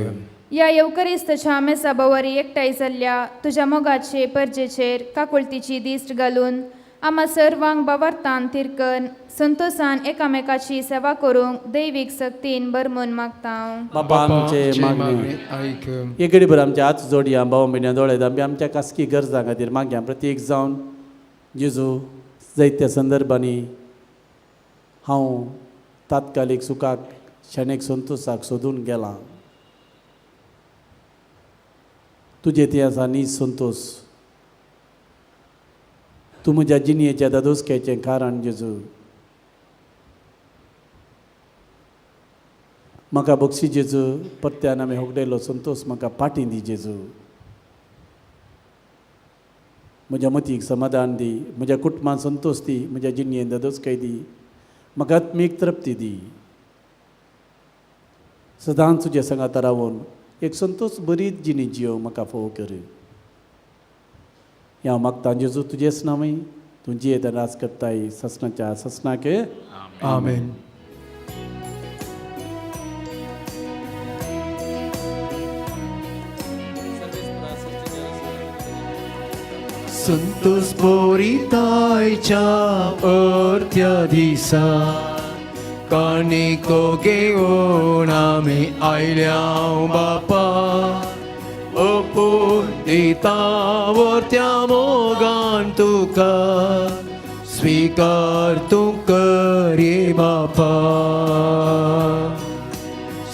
ह्या येवकरिस्ताच्या मेसा बवारी एकठांय जाल्ल्या तुज्या मोगाचे परजेचेर काकुळतीची दिश्ट घालून आम्हा सर्वांक बाबार्थान तिरकन संतोषान एकामेकाची सेवा करूंक दैवीक सक्तीन बर म्हूण मागता. बापा आमचे मागणे आयक. एक घडी भर आमचे हात जोडया भाव भयण्या दोळ्यात आमी आमच्या खासगी गरजां खातीर मागया प्रत्येक जावन जेजू जायत्या संदर्भांनी हांव तात्कालीक सुखाक क्षणीक संतोशाक सोदून गेलां. तुजे ते आसा नी संतोश तूं म्हज्या जिणयेच्या दादोसक्याचें कारण जेजू म्हाका बक्षी जेजू परत्यान आमी होगडयलो संतोश म्हाका पाटी दी जेजू. म्हज्या मतीक समाधान दी म्हज्या कुटुंबान संतोश दी म्हज्या जिणयेन दादोसकाय दी म्हाका आत्मीक तृप्ती दी. सदांच तुजे सांगात रावून एक संतोश बरीच जिणी जियो म्हाका फोव कर. हांव मागता जेजू तुजेच नांवय तूं जियेत राज करताय ससनाच्या ससनाक आमेन. संतोष बोरितायच्या अर्त्या दिसा काणिको घेवन आमी आयल्या बापा ओपून दिता वर्त्या मोगान तुका स्वीकार तूं कर ये बापा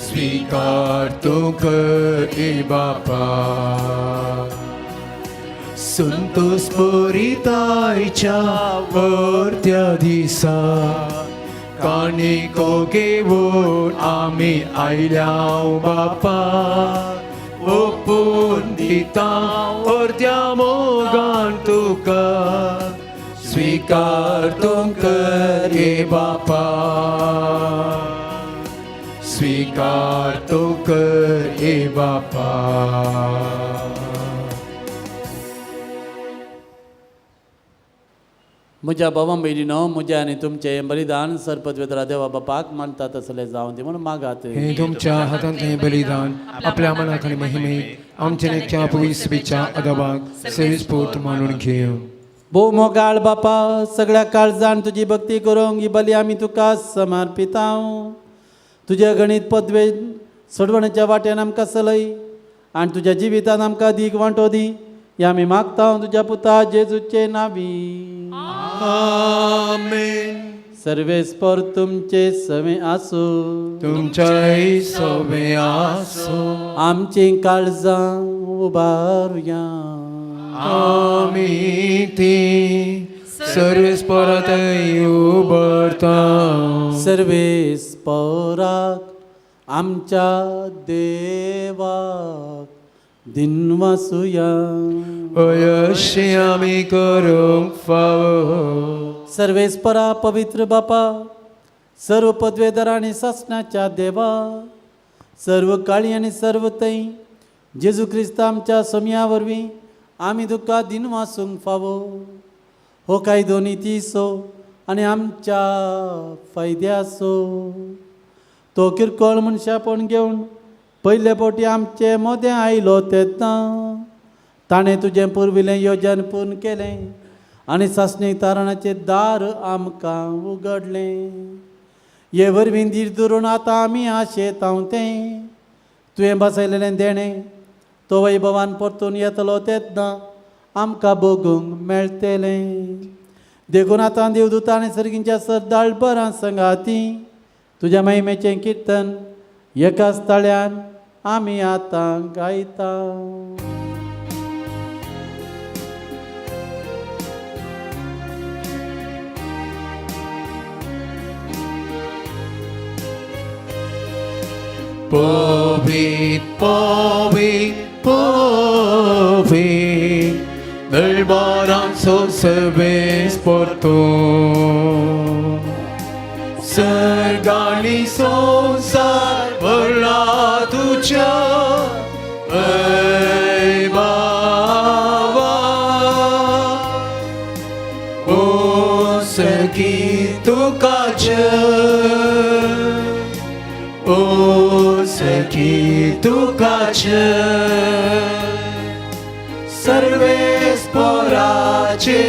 स्वीकार तूं कर ये बापा. संतोष बोरितायच्या वर्त्या दिसा काणिको घेवन आमी आयल्या बापा ओपून दिता अर्द्या मोगान तुका स्वीकार तूं कर ये बापा स्वीकार तूं कर ये बापा. म्हज्या भावां भयणीनो म्हज्या आनी तुमचें बलिदान सरपदवेदरा देवा बापाक मानता तसलें जावं दी म्हूण मागात. हे तुमच्या हातांतलें बलिदान आपल्या मनाक आनी महिमेक आमच्या नेत्या पवित्रच्या अदाबाग सेविस्फूर्त मानून घेव. भोव मोगाळ बापा, सगळ्या काळजान तुजी भक्ती करूंक ही बली आमी तुका समर्पितांव. तुज्या गणित पदवे सोडवण्याच्या वाट्यान आमकां चलय आनी तुज्या जिवितान आमकां दीक वांटो दी. हे आमी मागता तुज्या पुता जेजूचे नांवी. आमेन. सर्वेस्पर तुमचे सवे आसूं. तुमच्याही सोबे आसो. आमची काळजां उबारुया. आमी ती सर्वेस्परात उबरता. सर्वेस्पराक आमच्या देवाक दिनवासुया. अयशी आमी करूंक फावो. सर्वेस्परा पवित्र बापा, सर्व पदवेधर आणि शासनाच्या देवा, सर्व काळी आणि सर्व तै जेजू क्रिस्त आमच्या समया वरवीं आमी तुका दिन वासूंक फावो. हो काय दोनी तिसो आनी आमच्या फायद्याचो. तो किरकोळ मनशापण घेवन पयले फावटी आमचे मोदें आयलो तेन्ना ताणें तुजें पुर्विल्लें येवजन पूर्ण केलें आनी सासणीक तारणाचें दार आमकां उगडलें. हे वरवीं दीर धरून आतां आमी आशेतांव तें तुवें बसयलेलें देणें तो वैभवान परतून येतलो तेन्ना आमकां भोगूंक मेळटलें. देखून आतां देवदूत आनी सर्गींच्या सरदाळ बरां संगाती तुज्या महिमेचें किर्तन एकाच ताळ्यान आमी आतां गायता. Povit, povit, povit, 늘 바람속 세베스포르토 sergali sonsar berladuca baba oh segitu kaca oh segitu kaca Sarves पोराचे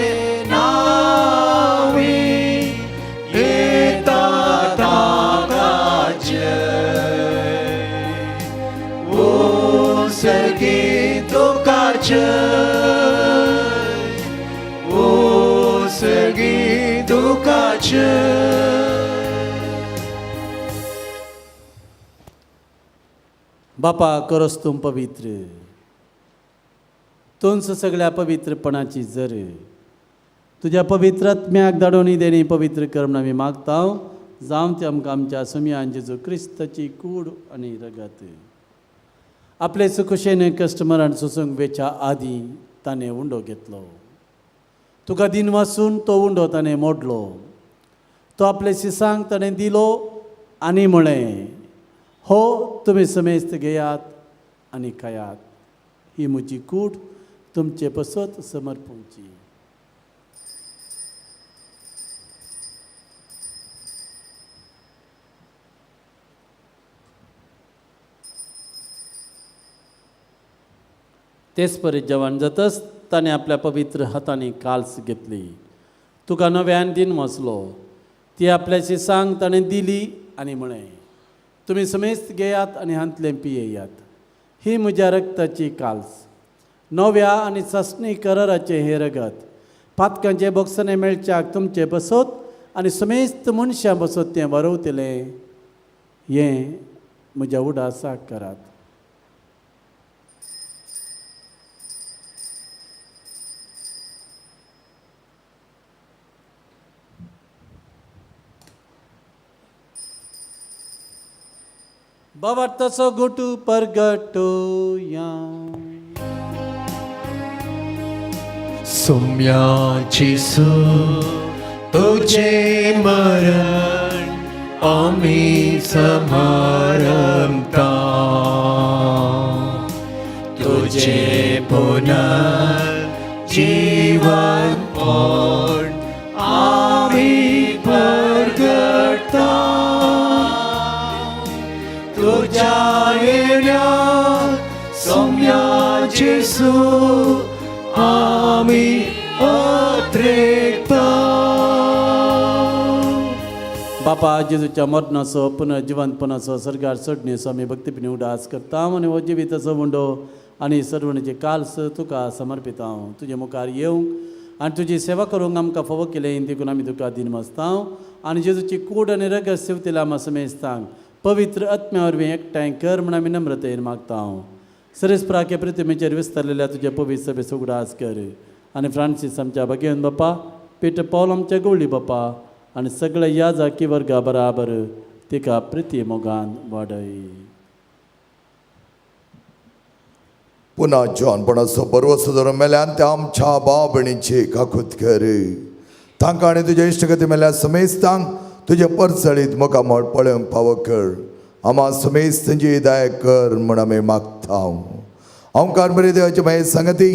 नावी येता तागाचे ओ सगी तुकाचे ओ सगी तुकाचे. बापा करोस तूं पवित्र, तोंच सगळ्या पवित्रपणाची जर तुज्या पवित्रात्म्याक धाडोनी देणी पवित्र कर्म आमी मागता. जावं ते आमकां आमच्या सुमयान जेजू क्रिस्ताची कूड आनी रगत. आपले सुखुशेन कस्टमरान सोसूंक वेच्या आदीं ताणें उंडो घेतलो. तुका दिन वासून तो उंडो ताणें मोडलो. तो आपले शिसांक ताणें दिलो आनी म्हळें, हो तुमी समेस्त घेयात आनी खायात, ही म्हजी कूड तुमचे पसत समर्पूंची. तेच परीत जेवण जातच ताणें आपल्या पवित्र हातांनी काल्स घेतली. तुका नव्यान दिन वचलो. ती आपल्या शिसांक ताणें दिली आनी म्हळें, तुमी समेस्त घेयात आनी हांतलें पियेयात, ही म्हज्या रक्ताची काल्स, नव्या आनी सस्नी कराराचे हे रगत. पातकांचे बोक्सने मेळच्याक तुमचे बसत आनी समेस्त मनशां बसत तें वरवतलें, हें म्हज्या उडासाक करात. बाबार्तसो गोटू परगटोया. सोम्याची सू तुझे मरण आम्ही समारंभता. तुझे पुनर्जीवन पण आम्ही परगटता. तुझ्या येण्यात सोम्या येसू आमी अत्रेकता बापा जेजूच्या मरणाचो पुनर्जिवंतपणाचो सरकार चडणेचो आमी भक्तीपणी उडास करता आनी हो जिविताचो मुंडो आनी सर्वणाचे काल्स तुका समर्पिता तुजे मुखार येवंक आनी तुजी सेवा करूंक आमकां फोव केलें देखून आमी तुका दिनमस्ता आनी जेजूची कूड आनी रगत सेवतेला आमी समेजतांक पवित्र आत्म्या वरवीं एकठांय कर म्हूण आमी नम्रतेन मागता सरेस्पराके प्रतिमेचेर विस्तारलेल्या तुज्या पवित्र सभेचो उगडास कर आनी फ्रांसीस आमच्या भगियन बापा पेटर पौल आमच्या गवळी बापा आनी सगळ्या याजाकी वर्गा बराबर तिका प्रिती मोगान वाडय पुन्हा जॉनपणाचो बरो सुदारून मेल्यान त्या आमच्या भाव भयणीची काकूत कर तांकां आनी तुज्या इश्टगती मेल्या समेस्तांक तुजे परचळीत मोकामोळ पळोवंक फावो कर आम्हा समेस्त तांची हिदायत कर म्हूण आमी मागता हांव कारबरी देवाची मागीर सांगती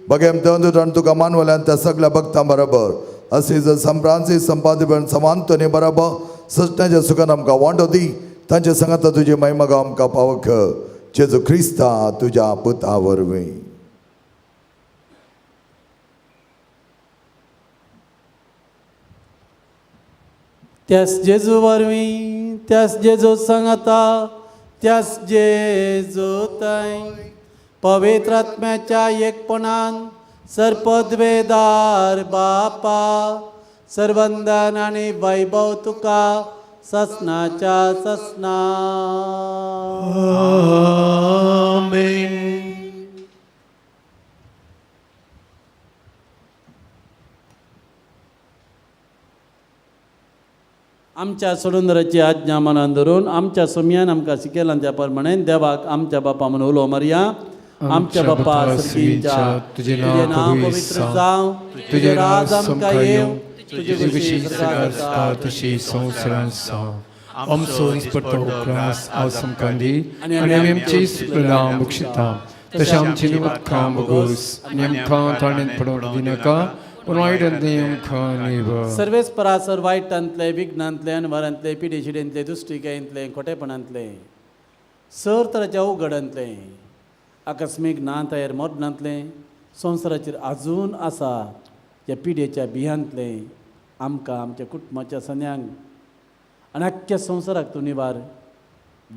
बगेम तंदुटान तुका मानवल्यान त्या सगळ्या भक्तां बरोबर असे जर संप्रांसी संपादन समांतोनी बरोबर सृष्टाच्या सुखान आमकां वांटो दी तांचे सांगता तुजी महिमा आमकां फावो कर जेजू क्रिस्ता तुज्या पुता वरवीं त्यास जेजू वरवीं त्यास जेजू सांगता त्यास जेजू ताई पवित्र आत्म्याच्या एकपणान सरपदवेदार बापा सर्वंदन आनी वैभव तुका ससनाच्या ससना आमेन आमच्या सुरुंदराची आज्ञा मनान धरून आमच्या सुमयान आमकां शिकयलां त्या प्रमाणे देवाक आमच्या बापा म्हणून उलो मारया आमच्या बापा सर्गीच्या तुझे नाव पवित्र जावं तुझे राज आमकां येवं तुझे कशी सगळ्या तशी संवसारांत जावं आमचो दिसपट्टो उपरास आमकां दी आनी आमची सुखलां बक्षिता तशें आमची निवडकां बगोस आनी आमकां ताणेन पडोवंक दिनाका पूण वायटांतली आमकां निव सर्वेस परासर वायटांतले विघ्नांतले अनवरांतले पिडेशिडेंतले दुश्टिकायेंतले खोटेपणांतले सर तराच्या उघडांतले आकस्मीक ना तयार मरणांतले संवसाराचेर आजून आसा ह्या पिडेच्या बियांतले आमकां आमच्या कुटुंबाच्या सन्यांक आनी आख्ख्या संवसाराक तूं निवार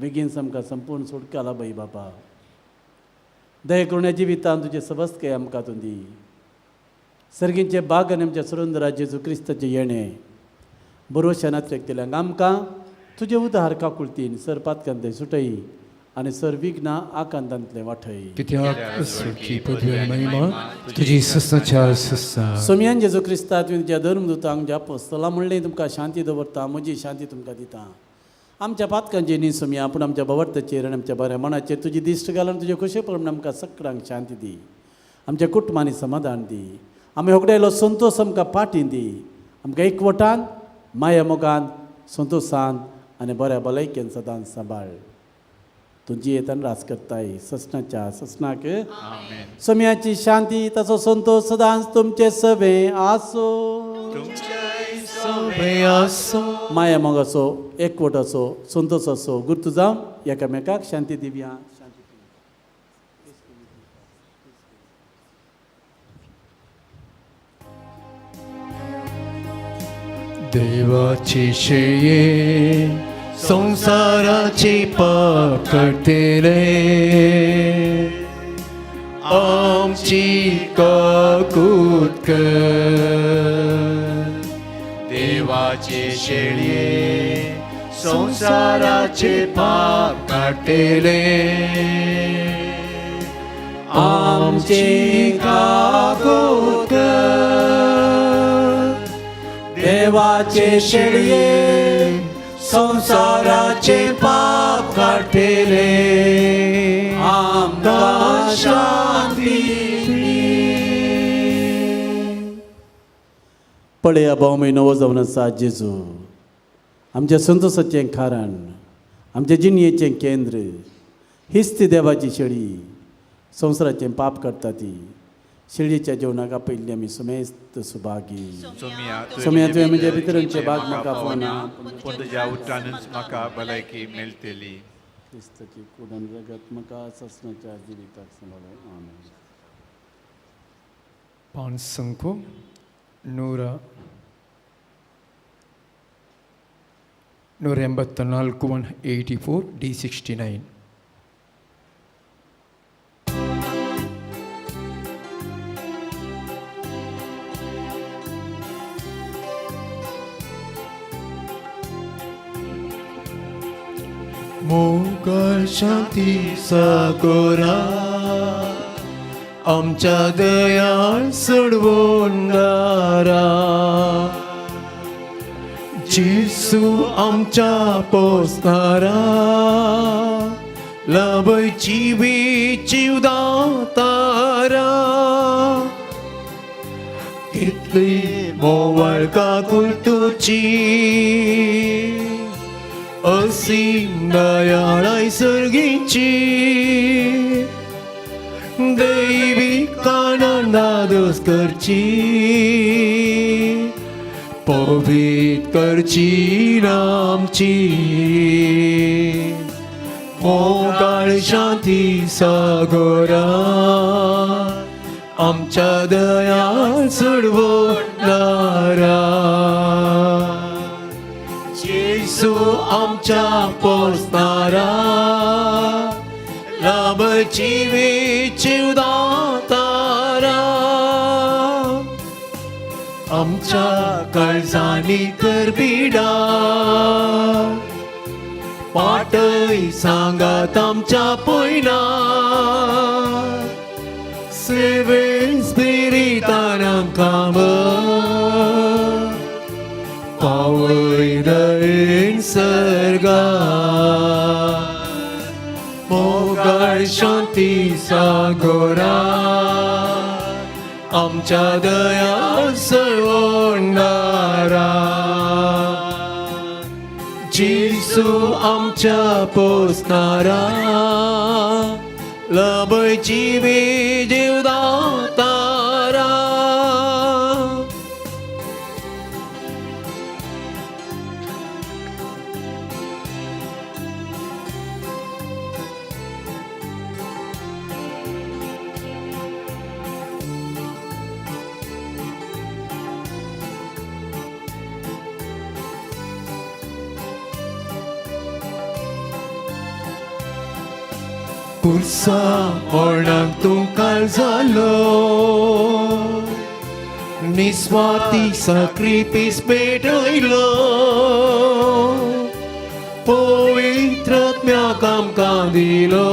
बेगीन आमकां संपूर्ण सुटका लाभय बाबा दया करून ह्या जिवितांत तुजे सबस्तकाय आमकां तूं दी सर्गींचे बाग आनी आमच्या सुरुंदरा जेजू क्रिस्ताचे येणे बरोवश्यान आत्रेकतेल्यांक आमकां तुजे उदार काकुळतीन सर पातकांतले सुटय आनी सर विघ्ना आकांतांतले वाठय कित्याक सुखी पदवी महिमा तुजी ससनाच्या ससना सोमयान जेजू क्रिस्ता तुवें तुज्या धर्मदुतांक ज्या अपोस्तलां म्हणलें तुमकां शांती दवरता म्हजी शांती तुमकां दिता आमच्या पातकांचेर न्ही सोमया पूण आमच्या बवरताचेर आनी आमच्या बऱ्या मनाचेर तुजी दिश्ट घालून तुजे खुशे प्रमाणे आमकां सगळ्यांक शांती दी आमच्या कुटुंबांनी समाधान दी आमी होगडायलो संतोश आमकां पाटी दी आमकां एकवटान माया मोगान संतोशान आनी बऱ्या भलायकेन सदांच सांबाळ तुजी येतान रास करताय ससनाच्या ससनाक सोम्याची शांती ताचो संतोष सदांच तुमचे सभे आसो माया मोगाचो एकवटाचो संतोशाचो गुर्तू जावन एकामेकाक शांती दिवया देवाची शेये संसाराची पाप करतेले आमची काकूत कर देवाचे शेळये संसाराचे पाप काटेले आमची काकूत कर देवाचे शेळये संसाराचे पाप काटेले आमकां शांती पळया भाव म्हयनो जावन आसा जेजू आमच्या संतोशाचें कारण आमच्या जिणयेचें केंद्र हीच ती देवाची शेळी संवसाराचें पाप करता ती शेळयेच्या जेवणाक आपयल्ली आमी समेस्त सुभागी सोम्या तुवें म्हज्या भितरचे भाग म्हाका फोना पूण तुज्या उतरानूच म्हाका भलायकी मेळटली क्रिस्ताची कुडन रगत म्हाका ससनाच्या जिविताक सांबाळून आमेन 5 184 D69. मोगल शांती सागोरा आमच्या दयाळ सोडवणारा जेसू आमच्या पोसणारा लबयची जीव दातारा कितली मोवाळ काकूल तुची असीम दयाळाय सर्गीची दैविक आनंदादोस करची पवित करची नामची मोगाळ शांती सागोरा आमच्या दयाळ सोडवणारा जेसू आमच्या पोसणारा लाभची जीव दातारा आमच्या काळजांनी करबिडा पाटय सांगात आमच्या पयना सेवेन स्पिरितान आमकां पावय दयेन सर्गा मोगाळ शांती सागोरा आमच्या दया सळवणारा जेसू आमच्या पोसणारा लबयची जीव दातारा कुर्सा ओणाक तूं काल जालो निस्वार्थी साक्रिफीस पेटयलो पवित्रात्म्याक आमकां दिलो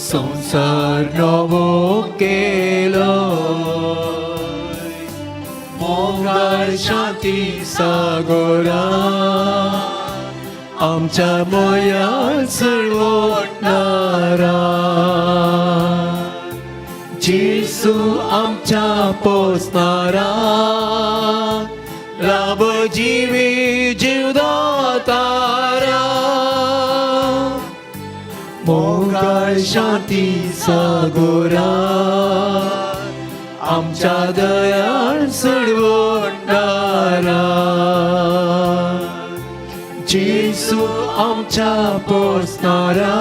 संसार नवो केलो मोगाळ शांती सागोरा आमच्या मोयाळ सळवणारा जेसू आमच्या पोसणारा लाभ जीव दातारा मोगाळ शांती सागोरा आमच्या दयाळ सळवणारा जेसू आमच्या पोसणारा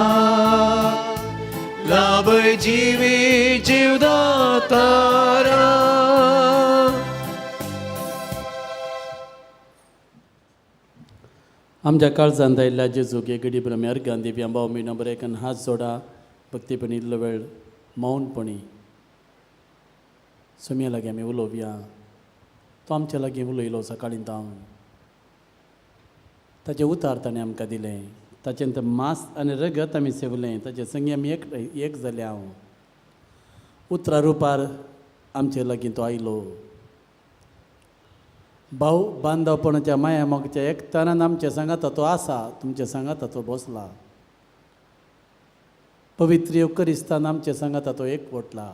लाभ जीव दातारा आमच्या काळजांत आयिल्ल्या जेजूक एगडी प्रमेर गांधी बियांबाव मी नंबर 1 हात जोडा भक्तीपणी इल्लो वेळ मौनपणी सुमया लागीं आमी उलोवया तो आमच्या लागीं उलयलो सकाळीं तावन ताचें उतार ताणें आमकां दिलें ताचें मांस आनी रगत आमी सेवलें ताचे संगी आमी एक जाले हांव उतरा रुपार आमचे लागीं तो आयलो भाऊ बांदवपणाच्या माया मोगाच्या एकतानान आमच्या सांगात तो आसा तुमच्या सांगात तो बसला पवित्र युक्करिस्तान आमच्या सांगात तो एकवटला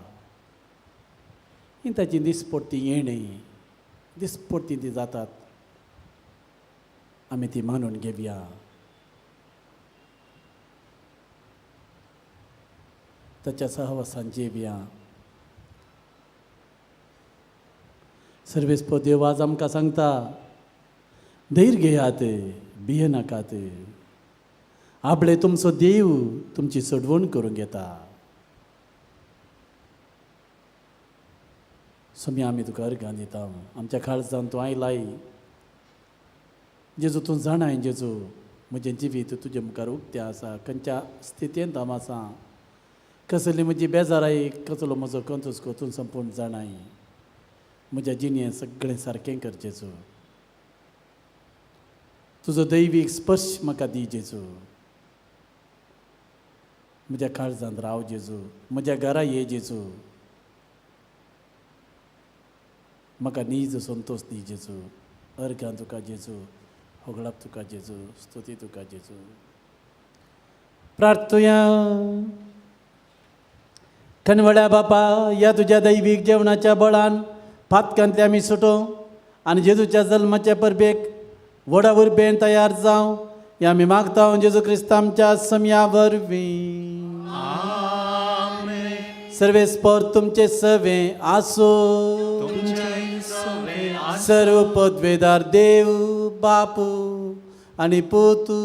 ही ताची दिसपट्टी येणे दिसपट्टी ती जातात आमी ती मानून घेवया ताच्या सहवासान जेवया सर्वेस्पो देव आज आमकां सांगता धैर्य घेयात भिये नाकात आपले तुमचो देव तुमची सोडवण करूंक येता सोमी आमी तुका अर्घां दिता आमच्या काळजान तूं आयलाय जेजू तूं जाणाय जेजू म्हजें जिवीत तुजे मुखार उक्तें आसा खंयच्या स्थितींत हांव आसा कसली म्हजी बेजाराय कसलो म्हजो कंतुस्को तूं संपूर्ण जाणाय म्हज्या जिणें सगळें सारकें कर जेजू तुजो दैवीक स्पर्श म्हाका दी जेजू म्हज्या काळजांत राव जेजू म्हज्या घरा ये जेजू म्हाका नीज संतोश दी जेजू अर्घां तुका जेजू होगळाप तुका जेजू स्तुती तुका जेजू प्रार्थुया कनवड्या बापा या तुज्या दैवीक जेवणाच्या बळान फातकांतले आमी सुटो आनी जेजूच्या जल्माच्या परबेक व्हडा उर्बेन तयार जावं हें आमी मागता जेजू क्रिस्त आमच्या समया वरवीं सर्वेस्पर तुमचे सवे आसो सर्व पदवेदार देव बापू आनी पुतू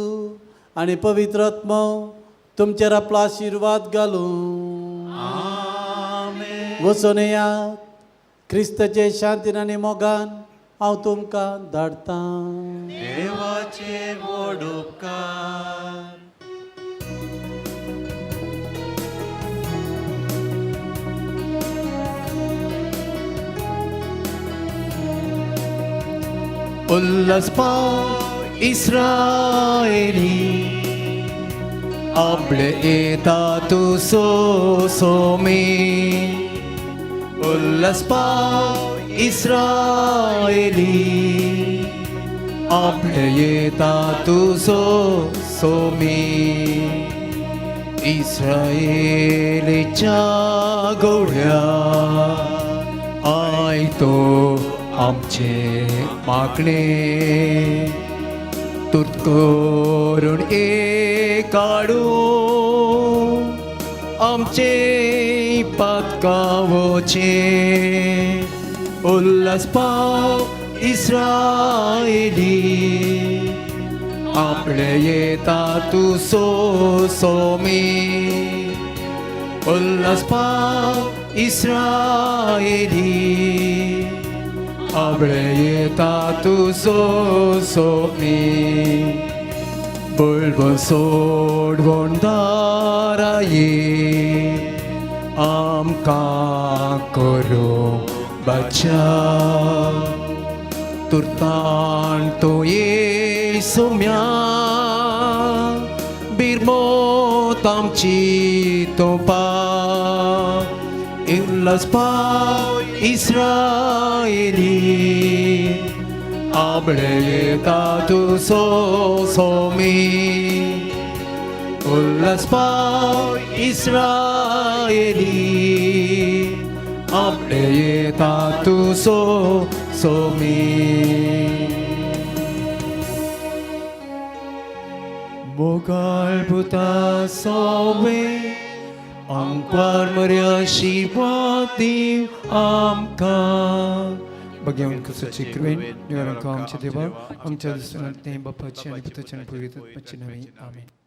आनी पवित्र आत्मो तुमचेर आपलो आशिर्वाद घालूं वचून येयात क्रिस्ताचे शांतीन आनी मोगान हांव तुमकां धाडटां देवाचे व्हड उपकार उल्हास पाव इस्राएली आपले येता तू सोमी उल्हास पाव इस्राएली आपले येता तू सोमी इस्राएलीच्या गोड्या आयतो आमचे मागणे तुर्त करून काडू आमचे पातकावचे उल्हास पाव इस्राएली आपले येता तू सोमी उल्हास पाव इस्राएली आपले येता तू सोमी बुलबुल सोडवून दाराये आमकां करो बचा तुर्तान तो ये सोम्या बिरमोत आमची तोपा उल्हास पाव इस्राएली आपले येता तू सोमी उल्हास पाव इस्राएली आपले येता तू सोमी मोगाळ पुता सोमे आमकां मर्या शिवादी आमकां भगवान कसोची कृपेन निवारण आमचे देवा आमच्या दिसनात बापाचे आणि पुताचे आणि पवित्र आत्म्याचे नावे आमेन.